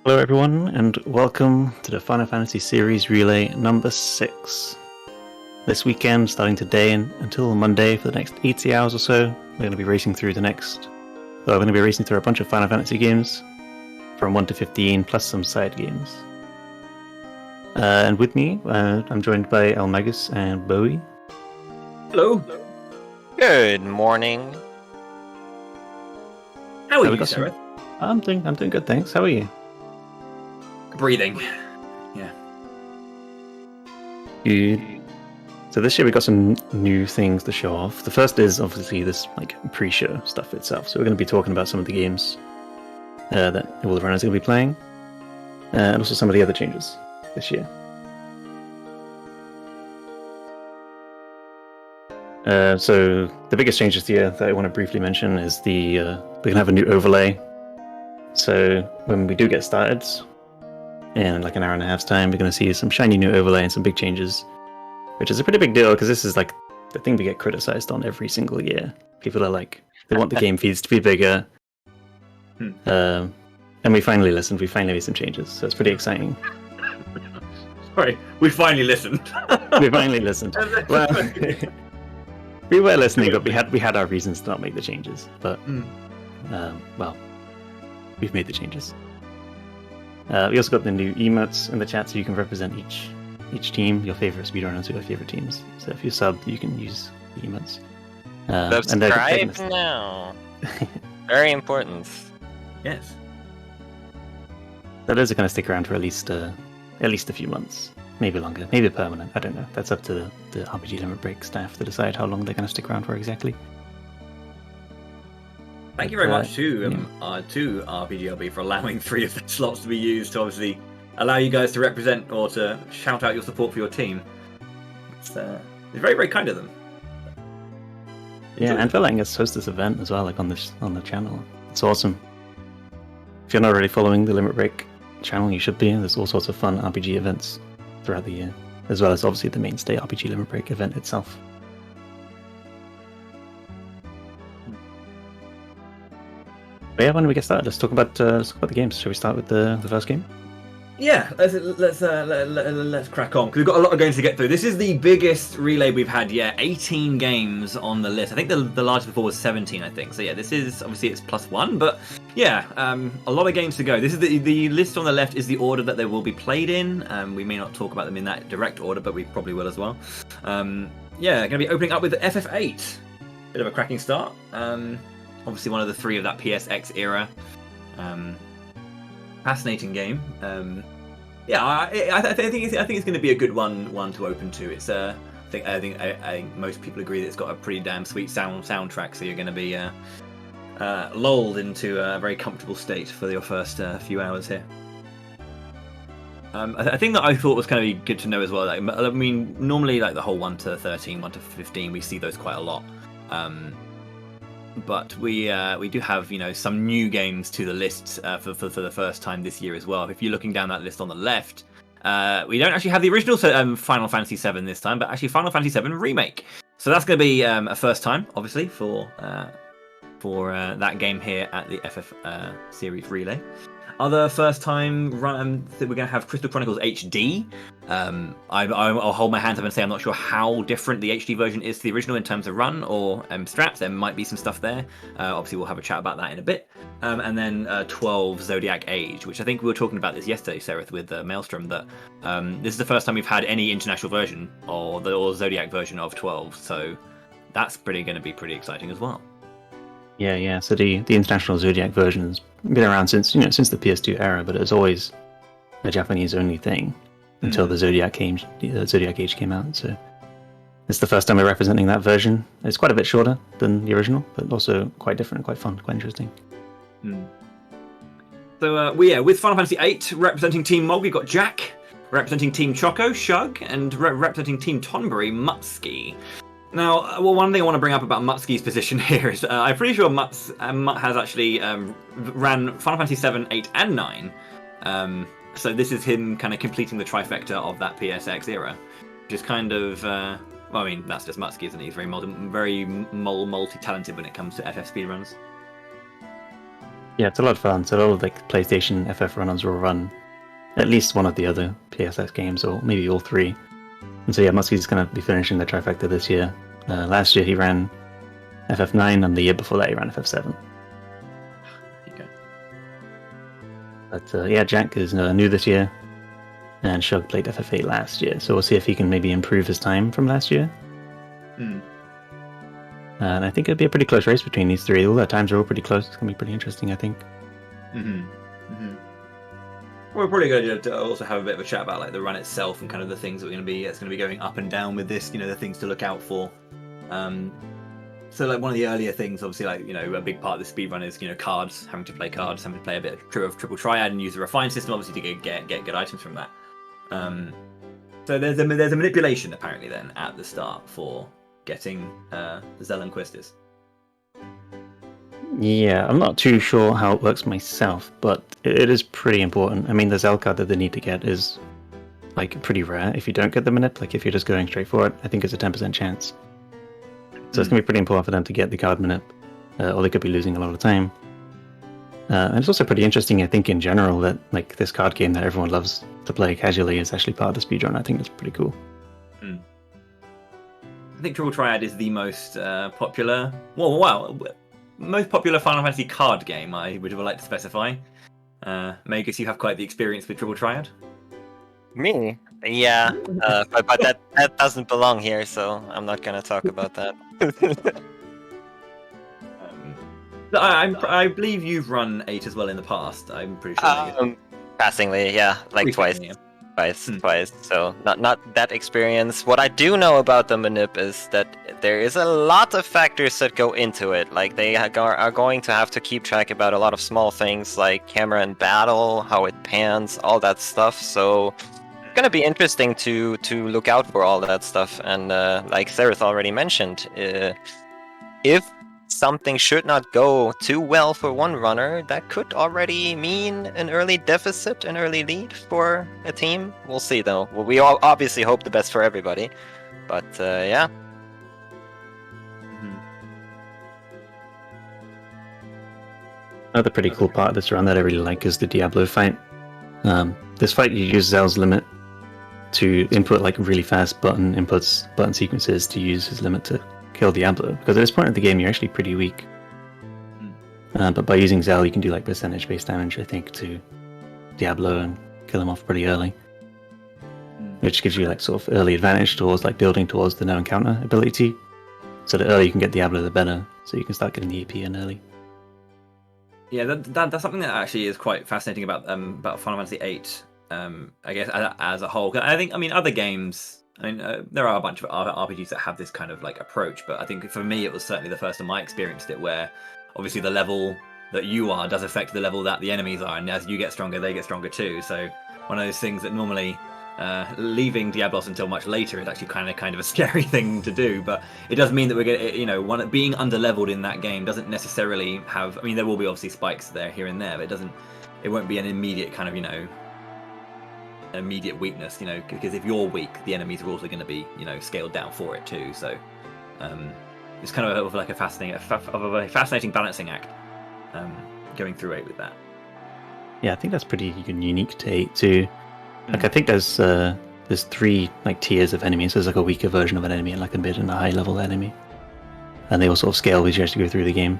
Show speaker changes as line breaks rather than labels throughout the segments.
Hello, everyone, and welcome to the Final Fantasy Series Relay number 6. This weekend, starting today and until Monday for the next 80 hours or so, we're going to be racing through a bunch of Final Fantasy games from 1 to 15, plus some side games. And with me, I'm joined by eLmaGus and Bowie.
Hello.
Good morning.
How are you, Cereth?
I'm doing good, thanks. How are you?
Breathing. Yeah.
Good. So this year we got some new things to show off. The first is obviously this pre-show stuff itself. So we're going to be talking about some of the games that all the runners are going to be playing, and also some of the other changes this year. So the biggest change this year that I want to briefly mention is we're going to have a new overlay. So when we do get started, in like an hour and a half's time, we're going to see some shiny new overlay and some big changes, which is a pretty big deal because this is like the thing we get criticized on every single year. People are like, they want the game feeds to be bigger. And we finally listened. We finally made some changes, so it's pretty exciting.
Sorry, we finally listened.
We finally listened. Well, we were listening, but we had our reasons to not make the changes. But well, we've made the changes. We also got the new emotes in the chat, so you can represent each team, your favorite speedrunners or your favorite teams. So if you sub, you can use the emotes.
Subscribe now. Very important.
Yes.
So those are going to stick around for at least a few months, maybe longer, maybe permanent. I don't know. That's up to the RPG Limit Break staff to decide how long they're going to stick around for exactly.
Thank you very much to RPGLB for allowing 3 of the slots to be used to obviously allow you guys to represent or to shout out your support for your team. It's very, very kind of them.
Yeah, and for letting us host this event as well, like on the channel. It's awesome. If you're not already following the Limit Break channel, you should be. There's all sorts of fun RPG events throughout the year, as well as obviously the mainstay RPG Limit Break event itself. But yeah, when we get started, let's talk about the games. Shall we start with the first game?
Yeah, let's crack on because we've got a lot of games to get through. This is the biggest relay we've had yet. 18 games on the list. I think the largest before was 17. I think so. Yeah, this is obviously it's +1, but yeah, a lot of games to go. This is the list on the left is the order that they will be played in. We may not talk about them in that direct order, but we probably will as well. Yeah, going to be opening up with FF8. Bit of a cracking start. Obviously one of the 3 of that PSX era. Fascinating game. Yeah, I think it's going to be a good one to open to. It's I think most people agree that it's got a pretty damn sweet soundtrack. So you're going to be lulled into a very comfortable state for your first few hours here. I think that I thought was kind of good to know as well. Like, I mean, normally like the whole 1 to 13, 1 to 15, we see those quite a lot. But we do have some new games to the list for the first time this year as well. If you're looking down that list on the left, we don't actually have the original Final Fantasy VII this time, but actually Final Fantasy VII Remake. So that's going to be a first time, obviously, for that game here at the FF Series Relay. Other first time run that we're going to have Crystal Chronicles HD. I'll hold my hands up and say I'm not sure how different the HD version is to the original in terms of run or strats. There might be some stuff there. Obviously, we'll have a chat about that in a bit. And then 12 Zodiac Age, which I think we were talking about this yesterday, Cereth, with Maelstrom, that this is the first time we've had any international version or the Zodiac version of 12. So that's going to be pretty exciting as well.
Yeah. So the international Zodiac version has been around since the PS2 era, but it was always a Japanese only thing until the Zodiac Age came out. So it's the first time we're representing that version. It's quite a bit shorter than the original, but also quite different, quite fun, quite interesting.
So with Final Fantasy VIII representing Team Mog, we've got Jack. Representing Team Choco, Shug, and representing Team Tonberry, Mutski. Now, one thing I want to bring up about Mutski's position here is I'm pretty sure Mutt has actually ran Final Fantasy 7, 8, and 9. So this is him kind of completing the trifecta of that PSX era, which is kind of well, I mean, that's just Mutski, isn't he? He's very multi-talented when it comes to FF speedruns.
Yeah, it's a lot of fun. So a lot of like PlayStation FF runners will run at least one of the other PSX games, or maybe all three. And so yeah, Muskie's going to be finishing the trifecta this year. Last year he ran FF9, and the year before that he ran FF7.
Okay.
But yeah, Jack is new this year, and Shug played FF8 last year. So we'll see if he can maybe improve his time from last year. And I think it'll be a pretty close race between these three. All their times are all pretty close. It's going to be pretty interesting, I think.
We're probably going to also have a bit of a chat about like the run itself and kind of the things that it's going to be going up and down with this. The things to look out for. So like one of the earlier things, obviously, like a big part of the speed run is cards, having to play cards, having to play a bit of triple triad and use the refined system, obviously, to get good items from that. So there's a manipulation apparently then at the start for getting the Zelen Quistis.
Yeah, I'm not too sure how it works myself, but it is pretty important. I mean, the Zel card that they need to get is like pretty rare. If you don't get the manip, like if you're just going straight for it, I think it's a 10% chance. So it's going to be pretty important for them to get the card manip, or they could be losing a lot of time. And it's also pretty interesting, I think, in general, that like this card game that everyone loves to play casually is actually part of the speedrun. I think that's pretty cool.
I think Triple Triad is the most popular. Most popular Final Fantasy card game, I would like to specify. eLmaGus, you have quite the experience with Triple Triad.
Me? Yeah, but that doesn't belong here, so I'm not gonna talk about that.
I believe you've run 8 as well in the past. I'm pretty sure.
Passingly, yeah, like twice.
Yeah.
Twice. So not that experience. What I do know about the manip is that there is a lot of factors that go into it. Like they are going to have to keep track about a lot of small things like camera and battle, how it pans, all that stuff. So it's gonna be interesting to look out for all that stuff. And like Cereth already mentioned, if something should not go too well for one runner, that could already mean an early deficit, an early lead for a team. We'll see, though. Well, we all obviously hope the best for everybody, but yeah.
Another pretty cool part of this run that I really like is the Diablo fight. This fight, you use Zel's limit to input like really fast button sequences to use his limit to kill Diablo, because at this point of the game you're actually pretty weak. But by using Zel you can do like percentage based damage, I think, to Diablo and kill him off pretty early, which gives you like sort of early advantage towards like building towards the no encounter ability. So the earlier you can get Diablo, the better, so you can start getting the EP in early.
Yeah, that's something that actually is quite fascinating about Final Fantasy VIII. I guess as a whole, I mean other games. There are a bunch of other RPGs that have this kind of like approach, but I think for me it was certainly the first time I experienced it, where obviously the level that you are does affect the level that the enemies are, and as you get stronger, they get stronger too. So one of those things that normally leaving Diablos until much later is actually kind of a scary thing to do, but it does mean that we're getting, being under-leveled in that game doesn't necessarily have. I mean, there will be obviously spikes there here and there, but it won't be an immediate kind of immediate weakness, because if you're weak, the enemies are also going to be scaled down for it too. So it's kind of like a fascinating balancing act going through 8 with that.
Yeah, I think that's pretty unique to 8 too. Like I think there's 3 like tiers of enemies. There's like a weaker version of an enemy and like a mid and a high level enemy, and they all sort of scale as you actually go through the game.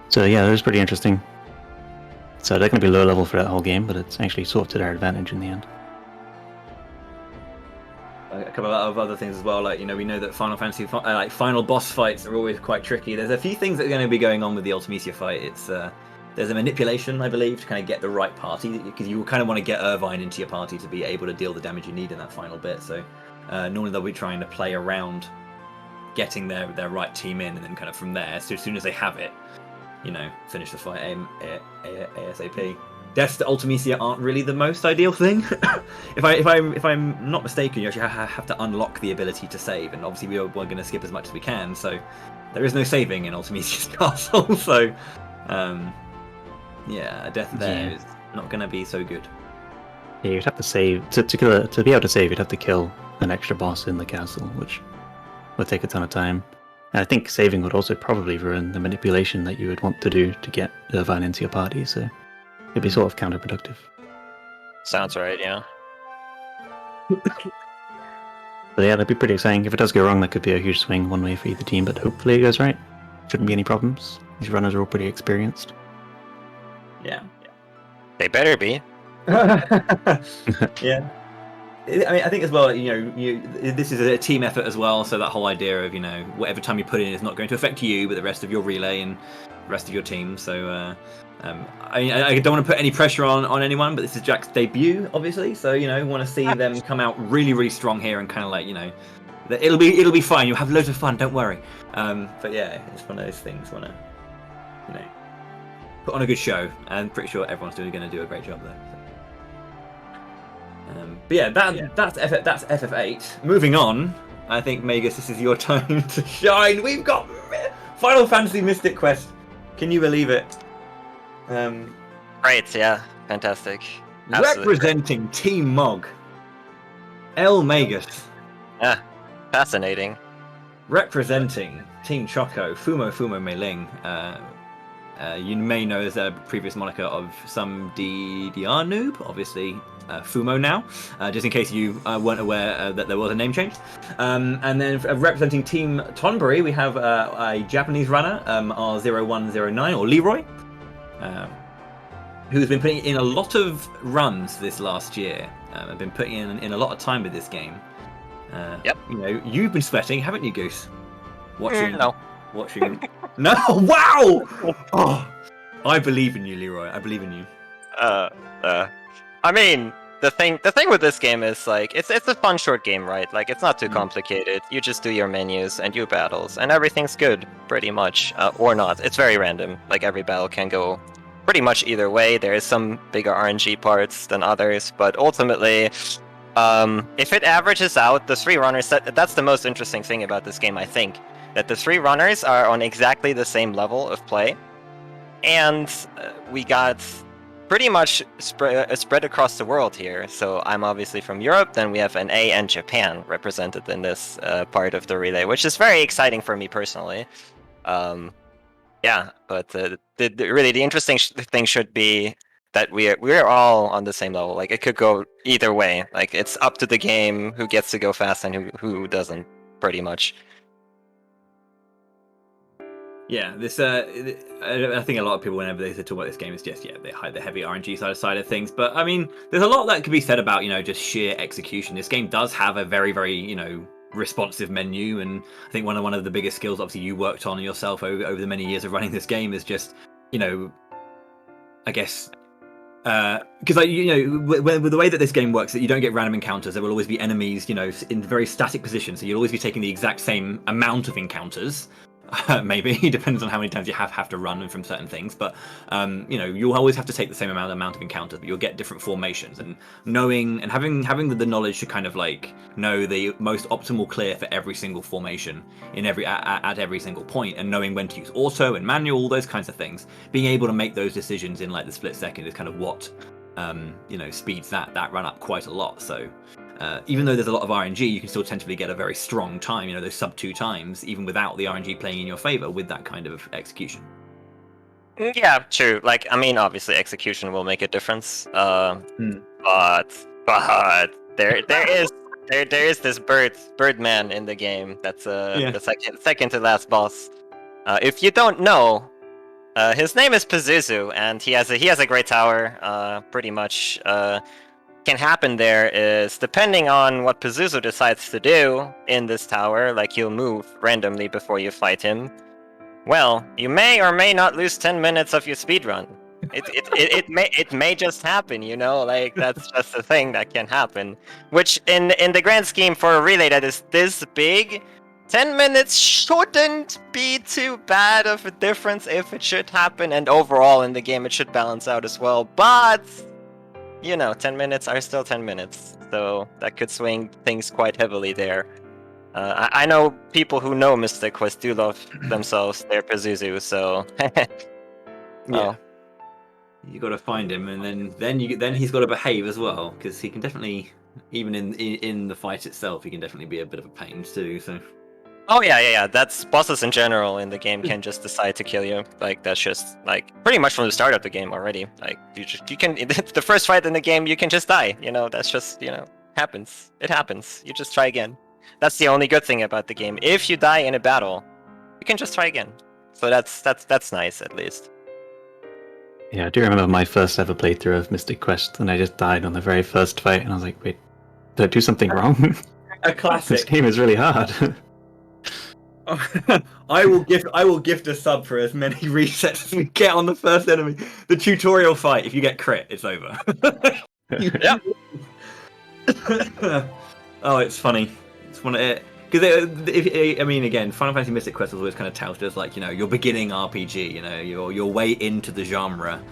So yeah, that was pretty interesting. So they're going to be low level for that whole game, but it's actually sort of to their advantage in the end.
A couple of other things as well, like we know that Final Fantasy like final boss fights are always quite tricky. There's a few things that are going to be going on with the Ultimecia fight. It's there's a manipulation, I believe, to kind of get the right party, because you kind of want to get Irvine into your party to be able to deal the damage you need in that final bit. So normally they'll be trying to play around getting their right team in, and then kind of from there, so as soon as they have it, finish the fight ASAP. Deaths to Ultimecia aren't really the most ideal thing. if I'm not mistaken, you actually have to unlock the ability to save, and obviously we're going to skip as much as we can, so there is no saving in Ultimecia's castle. So a death there is not going to be so good.
Yeah, you'd have to save to be able to save. You'd have to kill an extra boss in the castle, which would take a ton of time. And I think saving would also probably ruin the manipulation that you would want to do to get Irvine into your party, so it'd be sort of counterproductive.
Sounds right, yeah.
But yeah, that'd be pretty exciting. If it does go wrong, that could be a huge swing one way for either team, but hopefully it goes right. Shouldn't be any problems. These runners are all pretty experienced.
Yeah.
They better be.
Yeah. I mean, I think as well, this is a team effort as well. So that whole idea of, whatever time you put in is not going to affect you, but the rest of your relay and the rest of your team. So, I don't want to put any pressure on anyone, but this is Jack's debut, obviously. So, want to see them come out really, really strong here and kind of like, it'll be fine. You'll have loads of fun. Don't worry. But yeah, it's one of those things. Want to, put on a good show. And pretty sure everyone's going to do a great job there. But yeah, that's FF8. Moving on, I think eLmaGus, this is your time to shine. We've got Final Fantasy Mystic Quest. Can you believe it?
Great, yeah, fantastic. Absolutely
Representing
great.
Team Mog, eLmaGus.
Yeah, fascinating.
Representing Team Choco, Fumo Mei-Ling. You may know as a previous moniker of some DDR noob, obviously Fumo now, just in case you weren't aware that there was a name change. And then representing Team Tonbury, we have a Japanese runner, R0109, or Leroy, who's been putting in a lot of runs this last year. I've been putting in a lot of time with this game.
Yep.
You've been sweating, haven't you, Goose? Watching. No. Wow. Oh, I believe in you, Leroy. I believe in you.
I mean, the thing with this game is like it's a fun short game, right? Like it's not too complicated. You just do your menus and do battles, and everything's good, pretty much, or not. It's very random. Like every battle can go pretty much either way. There is some bigger RNG parts than others, but ultimately, if it averages out, the three runners, that's the most interesting thing about this game, I think. That the three runners are on exactly the same level of play, and we got pretty much spread across the world here. So I'm obviously from Europe, then we have NA and Japan represented in this part of the relay, which is very exciting for me personally. Yeah, but really the interesting thing should be that we're all on the same level. Like it could go either way. Like it's up to the game who gets to go fast and who doesn't, pretty much.
Yeah, this I think a lot of people, whenever they talk about this game, is just they hide the heavy RNG side of things. But I mean, there's a lot that could be said about just sheer execution. This game does have a very, very responsive menu, and I think one of the biggest skills, obviously, you worked on yourself over the many years of running this game is just I guess. Because with the way that this game works, that you don't get random encounters. There will always be enemies, in very static positions. So you'll always be taking the exact same amount of encounters. Maybe it depends on how many times you have to run from certain things, but you'll always have to take the same amount of encounters, but you'll get different formations, and knowing and having the knowledge to kind of like know the most optimal clear for every single formation in at every single point, and knowing when to use auto and manual, all those kinds of things, being able to make those decisions in like the split second is kind of what speeds that run up quite a lot. So even though there's a lot of RNG, you can still tentatively get a very strong time, those sub 2 times, even without the RNG playing in your favor with that kind of execution.
Yeah, true. Like, I mean, obviously execution will make a difference. But there is this Birdman in the game that's the second to last boss. If you don't know, his name is Pazuzu, and he has a great tower. Pretty much, can happen there is, depending on what Pazuzu decides to do in this tower, like he'll move randomly before you fight him. Well, you may or may not lose 10 minutes of your speedrun. It may just happen, like that's just a thing that can happen. Which in the grand scheme for a relay that is this big, 10 minutes shouldn't be too bad of a difference if it should happen, and overall in the game it should balance out as well. But 10 minutes are still 10 minutes, so that could swing things quite heavily there. I know people who know Mystic Quest do love themselves their Pazuzu, so
yeah, you got to find him, and then he's got to behave as well, because he can definitely, even in the fight itself, he can definitely be a bit of a pain too. So
Oh yeah. That's bosses in general in the game can just decide to kill you. Like that's just like pretty much from the start of the game already. Like you can the first fight in the game you can just die. That's just happens. It happens. You just try again. That's the only good thing about the game. If you die in a battle, you can just try again. So that's nice at least.
Yeah, I do remember my first ever playthrough of Mystic Quest, and I just died on the very first fight, and I was like, wait, did I do something wrong?
A
This
classic.
game is really hard.
I will gift a sub for as many resets as we get on the first enemy. The tutorial fight, if you get crit, it's over.
Yeah.
Oh, it's funny. It's one of it. Because I mean, again, Final Fantasy Mystic Quest was always kind of touted as like your beginning RPG, your way into the genre,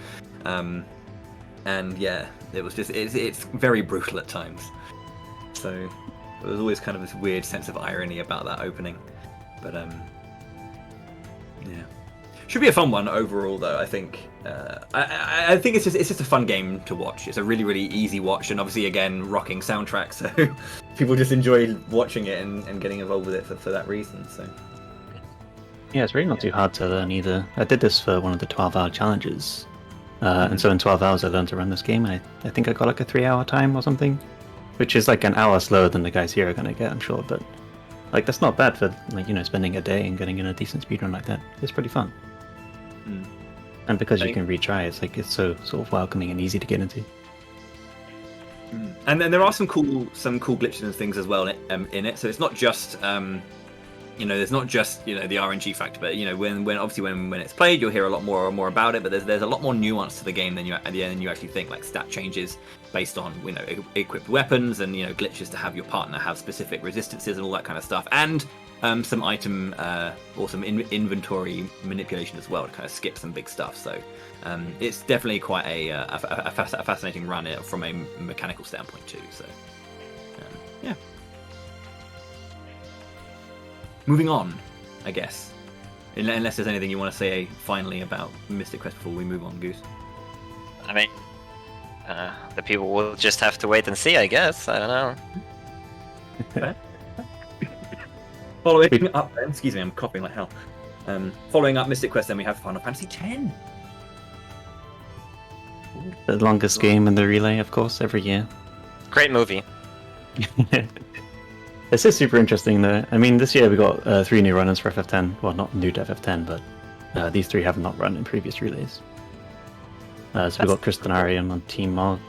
and yeah, it was just it's very brutal at times. So there was always kind of this weird sense of irony about that opening, but yeah, should be a fun one overall though. I think I think it's just a fun game to watch. It's a really easy watch, and obviously again rocking soundtrack, so people just enjoy watching it and getting involved with it for that reason. So
Yeah, it's really not too hard to learn either. I did this for one of the 12-hour challenges, and so in 12 hours I learned to run this game, and I think I got like a 3-hour time or something, which is like an hour slower than the guys here are going to get, I'm sure, but like that's not bad for like spending a day and getting in a decent speedrun like that. It's pretty fun. And because you can retry, it's like it's so sort of welcoming and easy to get into.
And then there are some cool glitches and things as well in it. So it's not just there's not just the RNG factor, but when it's played, you'll hear a lot more about it. But there's a lot more nuance to the game than you actually think. Like stat changes based on equipped weapons and glitches to have your partner have specific resistances and all that kind of stuff, and some item or some inventory manipulation as well to kind of skip some big stuff. So it's definitely quite a fascinating run from a mechanical standpoint too. So yeah. Moving on, I guess. Unless there's anything you want to say finally about Mystic Quest before we move on, Goose.
I mean, the people will just have to wait and see, I guess. I don't know.
Following up, then, excuse me, I'm coughing like hell. Following up Mystic Quest, then we have Final Fantasy X.
The longest game in the relay, of course, every year.
Great movie.
This is super interesting, though. I mean, this year we got 3 new runners for FF10. Well, not new to FF10, but these 3 have not run in previous relays. So we got Kristen Arian on Team Mark,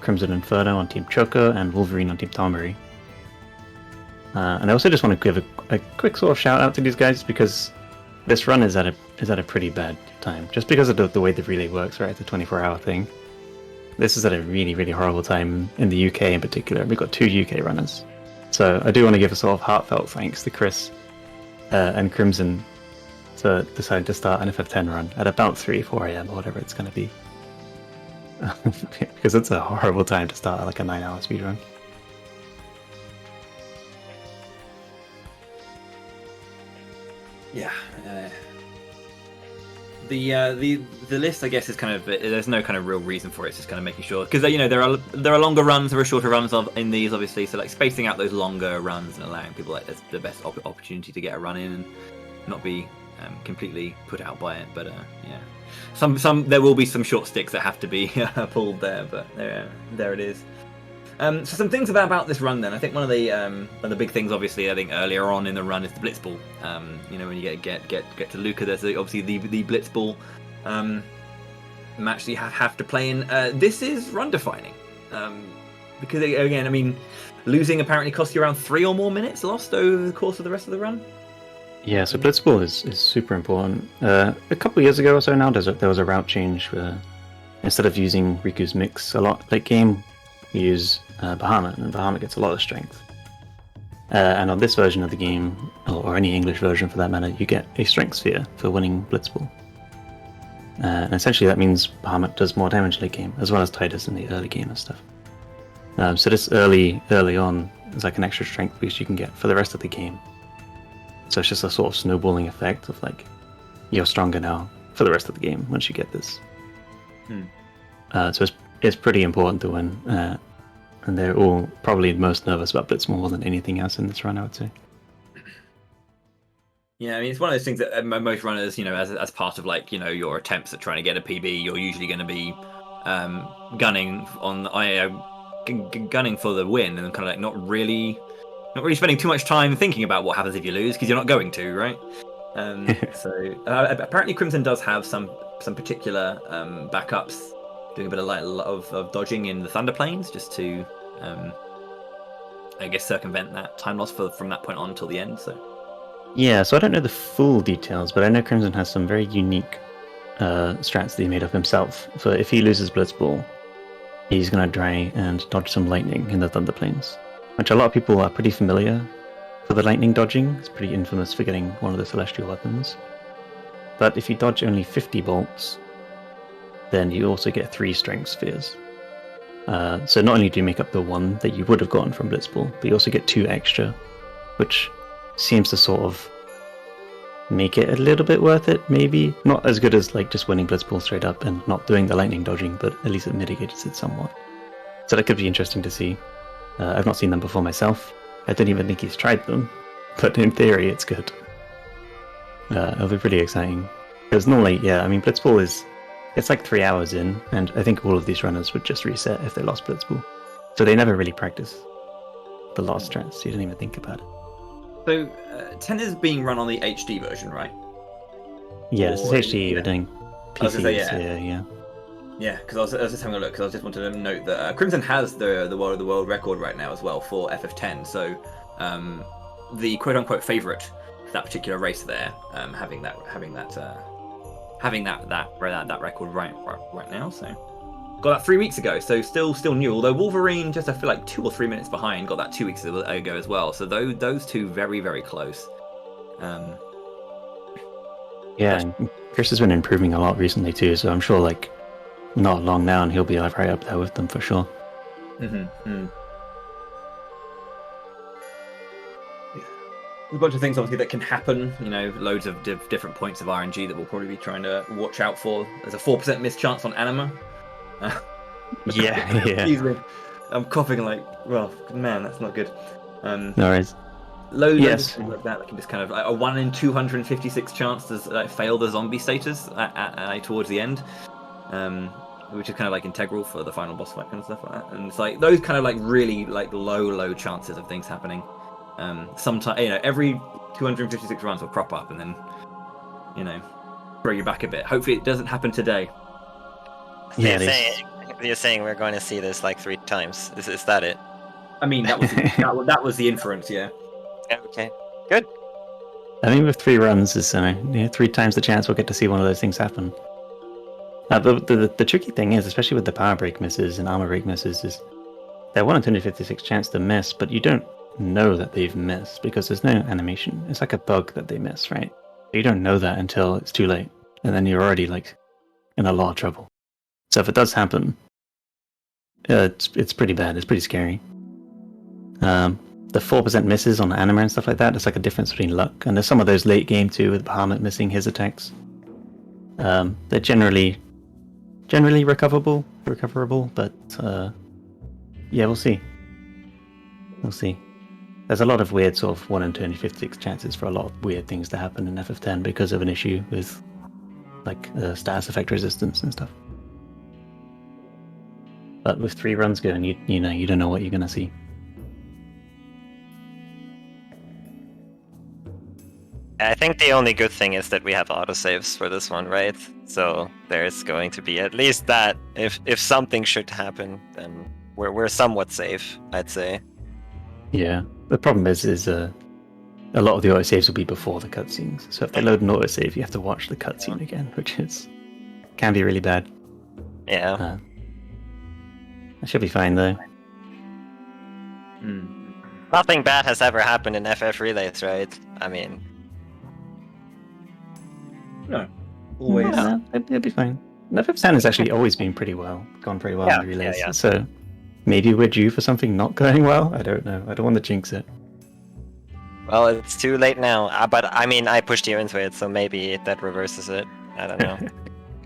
Crimson Inferno on Team Choco, and Wolverine on Team Tomari. And I also just want to give a quick sort of shout out to these guys because this run is at a pretty bad time. Just because of the way the relay works, right? It's a 24-hour thing. This is at a really horrible time in the UK in particular. We've got 2 UK runners. So I do want to give a sort of heartfelt thanks to Chris and Crimson to decide to start an FF10 run at about 4 a.m. or whatever it's going to be. Because it's a horrible time to start like a 9-hour speedrun.
Yeah. The list, I guess, is kind of there's no kind of real reason for it. It's just kind of making sure because there are longer runs, there are shorter runs in these, obviously. So like spacing out those longer runs and allowing people like the best opportunity to get a run in and not be completely put out by it. But yeah, some there will be some short sticks that have to be pulled there, but there it is. So some things about this run then. I think one of the big things, obviously, I think earlier on in the run is the Blitzball. When you get to Luca, there's obviously the Blitzball match that you have to play in. This is run defining because again, I mean, losing apparently costs you around 3 or more minutes lost over the course of the rest of the run.
Yeah, so Blitzball is super important. A couple of years ago or so now, there was a route change where instead of using Riku's Mix a lot late game, we use Bahamut, and Bahamut gets a lot of strength. And on this version of the game, or any English version for that matter, you get a Strength Sphere for winning Blitzball. And essentially that means Bahamut does more damage late game, as well as Tidus in the early game and stuff. So this early on is like an extra strength boost you can get for the rest of the game. So it's just a sort of snowballing effect of like, you're stronger now for the rest of the game once you get this. So it's pretty important to win. And they're all probably most nervous about Blitz more than anything else in this run, I would say.
Yeah, I mean, it's one of those things that most runners, as part of like, your attempts at trying to get a PB, you're usually going to be gunning on gunning for the win, and kind of like not really spending too much time thinking about what happens if you lose, because you're not going to, right? So apparently Crimson does have some particular backups, doing a bit of dodging in the Thunder Plains, just to I guess circumvent that time loss from that point on until the end. So
Yeah, so I don't know the full details, but I know Crimson has some very unique strats that he made up himself. So if he loses Blitzball, he's going to try and dodge some lightning in the Thunder Plains, which a lot of people are pretty familiar for the lightning dodging. It's pretty infamous for getting one of the celestial weapons. But if you dodge only 50 bolts, then you also get 3 strength spheres. So not only do you make up the 1 that you would have gotten from Blitzball, but you also get 2 extra, which seems to sort of make it a little bit worth it, maybe. Not as good as like just winning Blitzball straight up and not doing the lightning dodging, but at least it mitigates it somewhat. So that could be interesting to see. I've not seen them before myself. I don't even think he's tried them, but in theory it's good. It'll be pretty exciting. Because normally, yeah, I mean, Blitzball it's like 3 hours in, and I think all of these runners would just reset if they lost Blitzball. So they never really practice the lost strats, so you don't even think about it.
So 10 is being run on the HD version, right?
Yeah, this is HD,
yeah.
we're doing
I was
PCs,
gonna say,
yeah.
Yeah, because I was just having a look, because I just wanted to note that Crimson has the world record right now as well for FF10, so the quote-unquote favourite for that particular race there, having that record right now, so got that 3 weeks ago, so still new. Although Wolverine, just I feel like 2 or 3 minutes behind, got that 2 weeks ago as well. So those two very, very close.
Yeah, and Chris has been improving a lot recently too, so I'm sure like not long now, and he'll be like right up there with them for sure.
Mm-hmm. Yeah. There's a bunch of things obviously that can happen. Loads of different points of RNG that we'll probably be trying to watch out for. There's a 4% miss chance on Anima.
Yeah.
Easily. I'm coughing like, well, man, that's not good.
No worries.
Loads of things like that can just kind of a 1 in 256 chance to fail the zombie status towards the end, which is kind of like integral for the final boss fight kind of stuff like that. And it's like those kind of like really like low chances of things happening. Sometimes every 256 runs will crop up and then throw you back a bit. Hopefully it doesn't happen today.
Yeah, you're saying we're going to see this like 3 times. Is that it?
I mean, that was the inference, yeah.
Okay, good.
I mean, with 3 runs is 3 times the chance we'll get to see one of those things happen. The tricky thing is, especially with the power break misses and armor break misses, is they're 1 in 256 chance to miss, but you don't know that they've missed because there's no animation. It's like a bug that they miss, right? You don't know that until it's too late, and then you're already like in a lot of trouble. So if it does happen, it's pretty bad. It's pretty scary. The 4% misses on Anima and stuff like that, it's like a difference between luck. And there's some of those late game too, with Bahamut missing his attacks. They're generally recoverable, but yeah, we'll see. There's a lot of weird sort of 1 in 256 chances for a lot of weird things to happen in FF10 because of an issue with like status effect resistance and stuff. But with 3 runs going, you don't know what you're gonna see.
I think the only good thing is that we have autosaves for this one, right? So there's going to be at least that. If something should happen, then we're somewhat safe, I'd say.
Yeah. The problem is a lot of the autosaves will be before the cutscenes. So if they load an autosave, you have to watch the cutscene again, which can be really bad.
Yeah.
That should be fine though.
Nothing bad has ever happened in FF relays, right? I mean,
no, always.
Yeah, it'll be fine. FF10 has actually always been gone pretty well in relays.
Yeah.
So maybe we're due for something not going well. I don't know. I don't want to jinx it.
Well, it's too late now. But I mean, I pushed you into it, so maybe that reverses it. I don't know.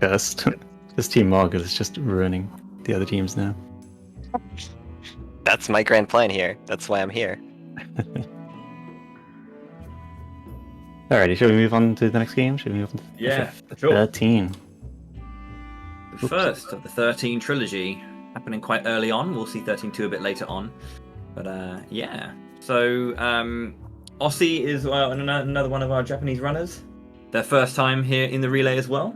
Cursed. This Team Margaret is just ruining the other teams now.
That's my grand plan here. That's why I'm here.
Alrighty, shall we move on to the next game? Should we move on to
Yeah, for sure.
13?
The first of the 13 trilogy, happening quite early on. We'll see 13-2 a bit later on. But yeah. So Aussie is another one of our Japanese runners. Their first time here in the relay as well.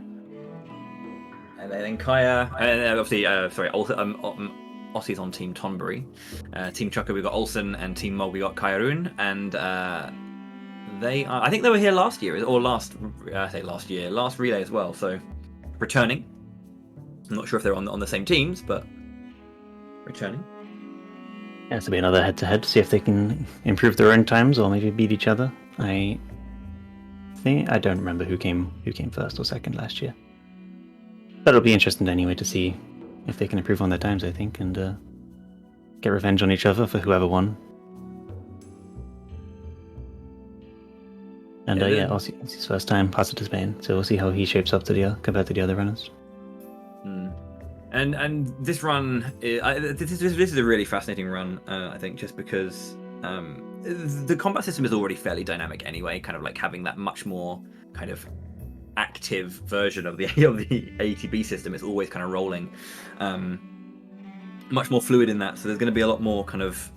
And then Kaya, obviously, Aussie's on Team Tonbury. Team Chucker, we got Olsen, and Team Mog, we got Kairun. And they are, I think they were here last year, or last relay as well. So returning. I'm not sure if they're on the same teams, but returning.
Yeah, this will be another head-to-head, see if they can improve their own times or maybe beat each other. I don't remember who came first or second last year. But it'll be interesting anyway to see if they can improve on their times, I think, and get revenge on each other for whoever won. And Aussie's first time passed it to Spain, so we'll see how he shapes up compared to the other runners.
And this run, this is a really fascinating run, I think, just because the combat system is already fairly dynamic anyway, kind of like having that much more kind of active version of the ATB system. It's always kind of rolling, much more fluid in that. So there's going to be a lot more kind of.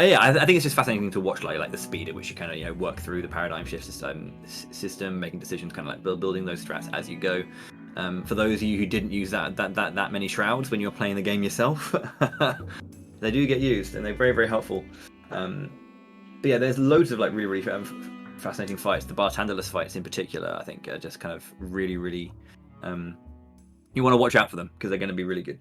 I think it's just fascinating to watch, like the speed at which you kind of work through the paradigm shift system, making decisions, kind of like building those strats as you go. For those of you who didn't use that many shrouds when you're playing the game yourself, they do get used and they're very, very helpful. But yeah, there's loads of like really fascinating fights. The Bartandalus fights in particular, I think, are just kind of really, really. You want to watch out for them because they're going to be really good.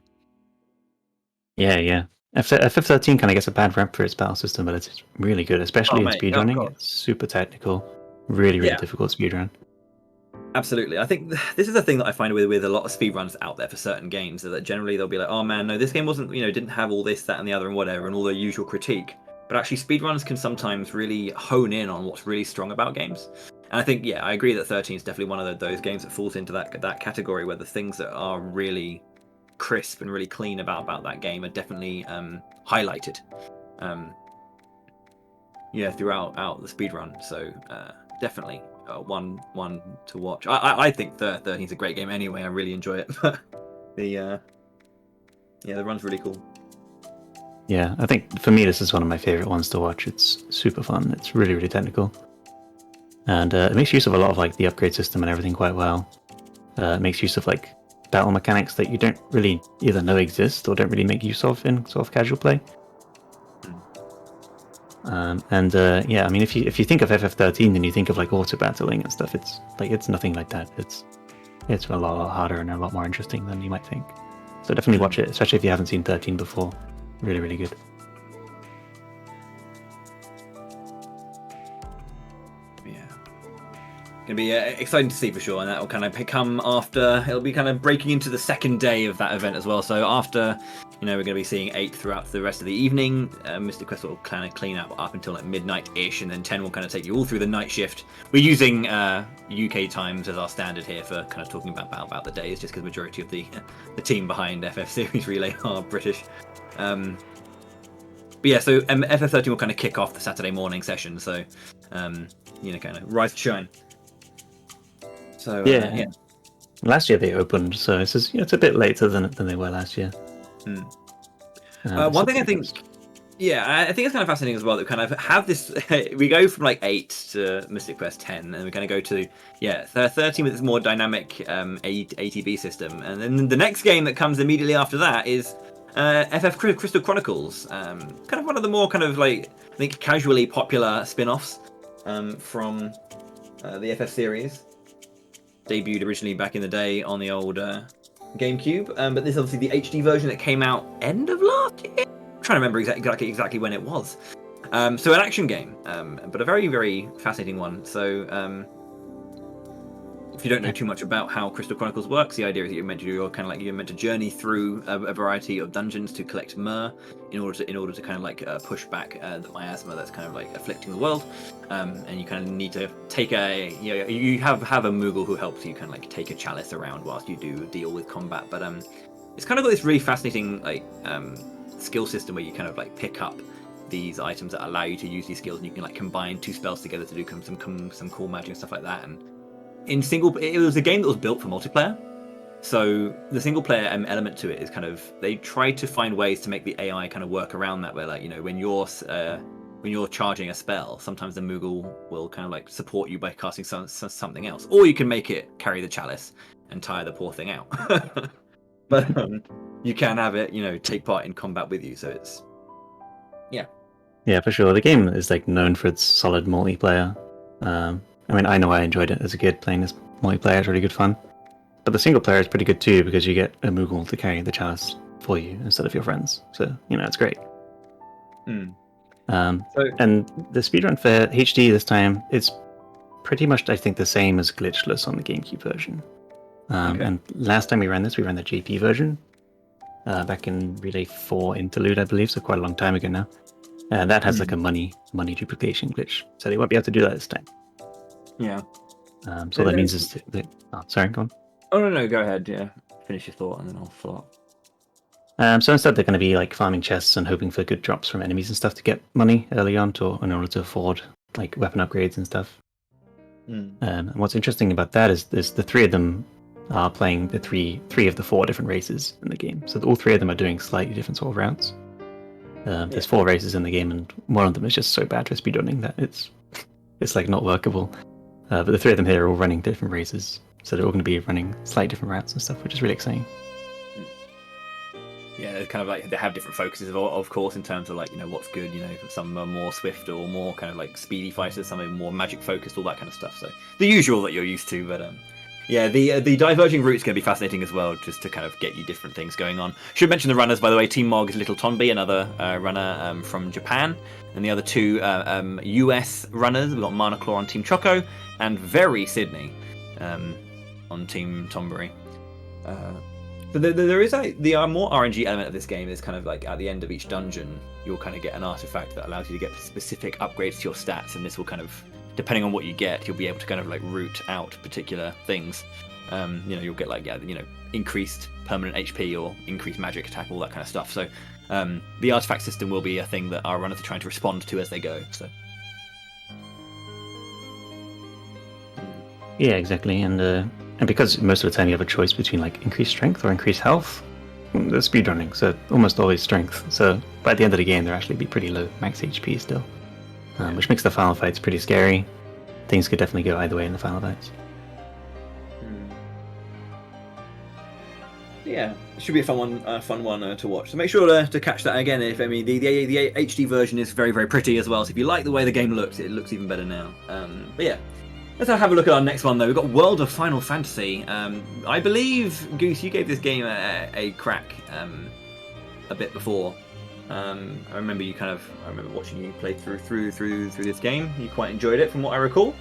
Yeah. FF13 kind of gets a bad rep for its battle system, but it's really good, especially in speedrunning. It's super technical, really difficult speedrun.
Absolutely. I think this is the thing that I find with a lot of speedruns out there for certain games, that generally they'll be like, oh man, no, this game wasn't, didn't have all this, that, and the other, and whatever, and all the usual critique. But actually, speedruns can sometimes really hone in on what's really strong about games. And I think, I agree that 13 is definitely one of those games that falls into that category, where the things that are really crisp and really clean about that game are definitely highlighted. Throughout the speedrun. So definitely. One to watch. I think 13 is a great game anyway. I really enjoy it. The run's really cool.
Yeah, I think for me this is one of my favorite ones to watch. It's super fun. It's really, really technical, and it makes use of a lot of like the upgrade system and everything quite well. It makes use of like battle mechanics that you don't really either know exist or don't really make use of in sort of casual play. I mean, if you think of FF13 and you think of like auto battling and stuff, it's nothing like that. It's a lot harder and a lot more interesting than you might think. So definitely watch it, especially if you haven't seen 13 before. Really, really good.
Gonna be exciting to see for sure, and that will kind of come after. It'll be kind of breaking into the second day of that event as well. So after, we're going to be seeing 8 throughout the rest of the evening. Mystic Quest will kind of clean up until like midnight-ish, and then 10 will kind of take you all through the night shift. We're using UK times as our standard here for kind of talking about the days, just because the majority of the team behind FF Series Relay are British. But yeah, so FF13 will kind of kick off the Saturday morning session. So, kind of rise to shine. So, yeah.
Last year they opened, so it's a bit later than they were last year.
One thing I think, I think it's kind of fascinating as well that we kind of have this. We go from like 8 to Mystic Quest 10, and we're going to go to 13 with this more dynamic ATB system, and then the next game that comes immediately after that is FF Crystal Chronicles, kind of one of the more kind of like I think casually popular spin-offs from the FF series. Debuted originally back in the day on the old GameCube, but this is obviously the HD version that came out end of last year. I'm trying to remember exactly when it was. So an action game, but a very, very fascinating one. So if you don't know too much about how Crystal Chronicles works, the idea is that you're meant to journey through a variety of dungeons to collect myrrh in order to kind of like push back the miasma that's kind of like afflicting the world, and you kind of need to take you have a Moogle who helps you kind of like take a chalice around whilst you do deal with combat. But it's kind of got this really fascinating like skill system where you kind of like pick up these items that allow you to use these skills, and you can like combine 2 spells together to do some cool magic and stuff like that. And it was a game that was built for multiplayer. So the single player element to it is kind of, they try to find ways to make the AI kind of work around that, where like, you know, when you're charging a spell, sometimes the Moogle will kind of like support you by casting something else, or you can make it carry the chalice and tire the poor thing out. But you can have it, you know, take part in combat with you. So it's
yeah, for sure. The game is like known for its solid multiplayer. I mean, I know I enjoyed it as a kid playing this multiplayer. It's really good fun. But the single player is pretty good too, because you get a Moogle to carry the chalice for you instead of your friends. So, you know, it's great. And the speedrun for HD this time, it's pretty much, I think, the same as glitchless on the GameCube version. And last time we ran the JP version, back in Relay 4 Interlude, I believe, so quite a long time ago now. That has like a money duplication glitch, so they won't be able to do that this time.
Yeah.
So that means is that... Oh, sorry, go on.
Oh, no, go ahead, yeah. Finish your thought, and then I'll follow up.
So instead, they're going to be like farming chests and hoping for good drops from enemies and stuff to get money early on, in order to afford like weapon upgrades and stuff. And what's interesting about that is the 3 of them are playing the three of the 4 different races in the game. So all 3 of them are doing slightly different sort of routes. There's 4 races in the game, and one of them is just so bad for speedrunning that it's like not workable. But the 3 of them here are all running different races, so they're all going to be running slightly different routes and stuff, which is really exciting.
Yeah, it's kind of like they have different focuses, of course, in terms of like, you know, what's good. You know, some are more swift or more kind of like speedy fighters, some are more magic focused, all that kind of stuff. So the usual that you're used to, but yeah, the diverging route is going to be fascinating as well, just to kind of get you different things going on. Should mention the runners, by the way. Team Mog is Little Tonbi, another runner from Japan, and the other 2 US runners. We've got Manaclaw on Team Choco, and Very Sydney on Team Tombury. So there is the more RNG element of this game is kind of like at the end of each dungeon, you'll kind of get an artifact that allows you to get specific upgrades to your stats, and this will kind of, depending on what you get, you'll be able to kind of like root out particular things. You know, you'll get like, yeah, you know, increased permanent HP or increased magic attack, all that kind of stuff. So the artifact system will be a thing that our runners are trying to respond to as they go. So
yeah, exactly. And because most of the time you have a choice between like increased strength or increased health, they're speedrunning, so almost always strength. So by the end of the game, they'll actually be pretty low max HP still, which makes the final fights pretty scary. Things could definitely go either way in the final fights.
Yeah, it should be a fun one to watch. So make sure to catch that again. If I mean, the HD version is very, very pretty as well. So if you like the way the game looks, it looks even better now. But yeah. Let's have a look at our next one, though. We've got World of Final Fantasy. I believe, Goose, you gave this game a crack a bit before. I remember watching you play through this game. You quite enjoyed it, from what I recall.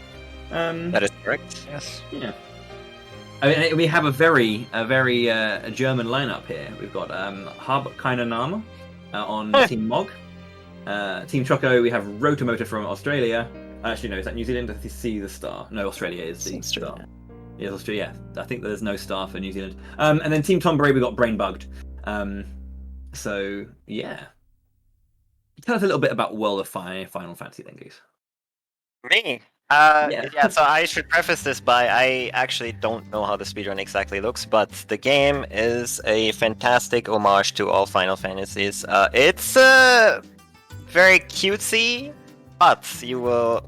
That is correct. Yes.
Yeah. I mean, we have a very German lineup here. We've got Hab Keine Name on Team Mog. Team Choco, we have Rotomotor from Australia. Actually, no, is that New Zealand? I see the star. No, Australia is the star. Yeah, Australia. Yeah, I think there's no star for New Zealand. And then Team Tombury, we got Brain Bugged. So yeah, tell us a little bit about World of Final Fantasy, then, Goose.
Me? Yeah, so I should preface this by I actually don't know how the speedrun exactly looks, but the game is a fantastic homage to all Final Fantasies. It's very cutesy, but you will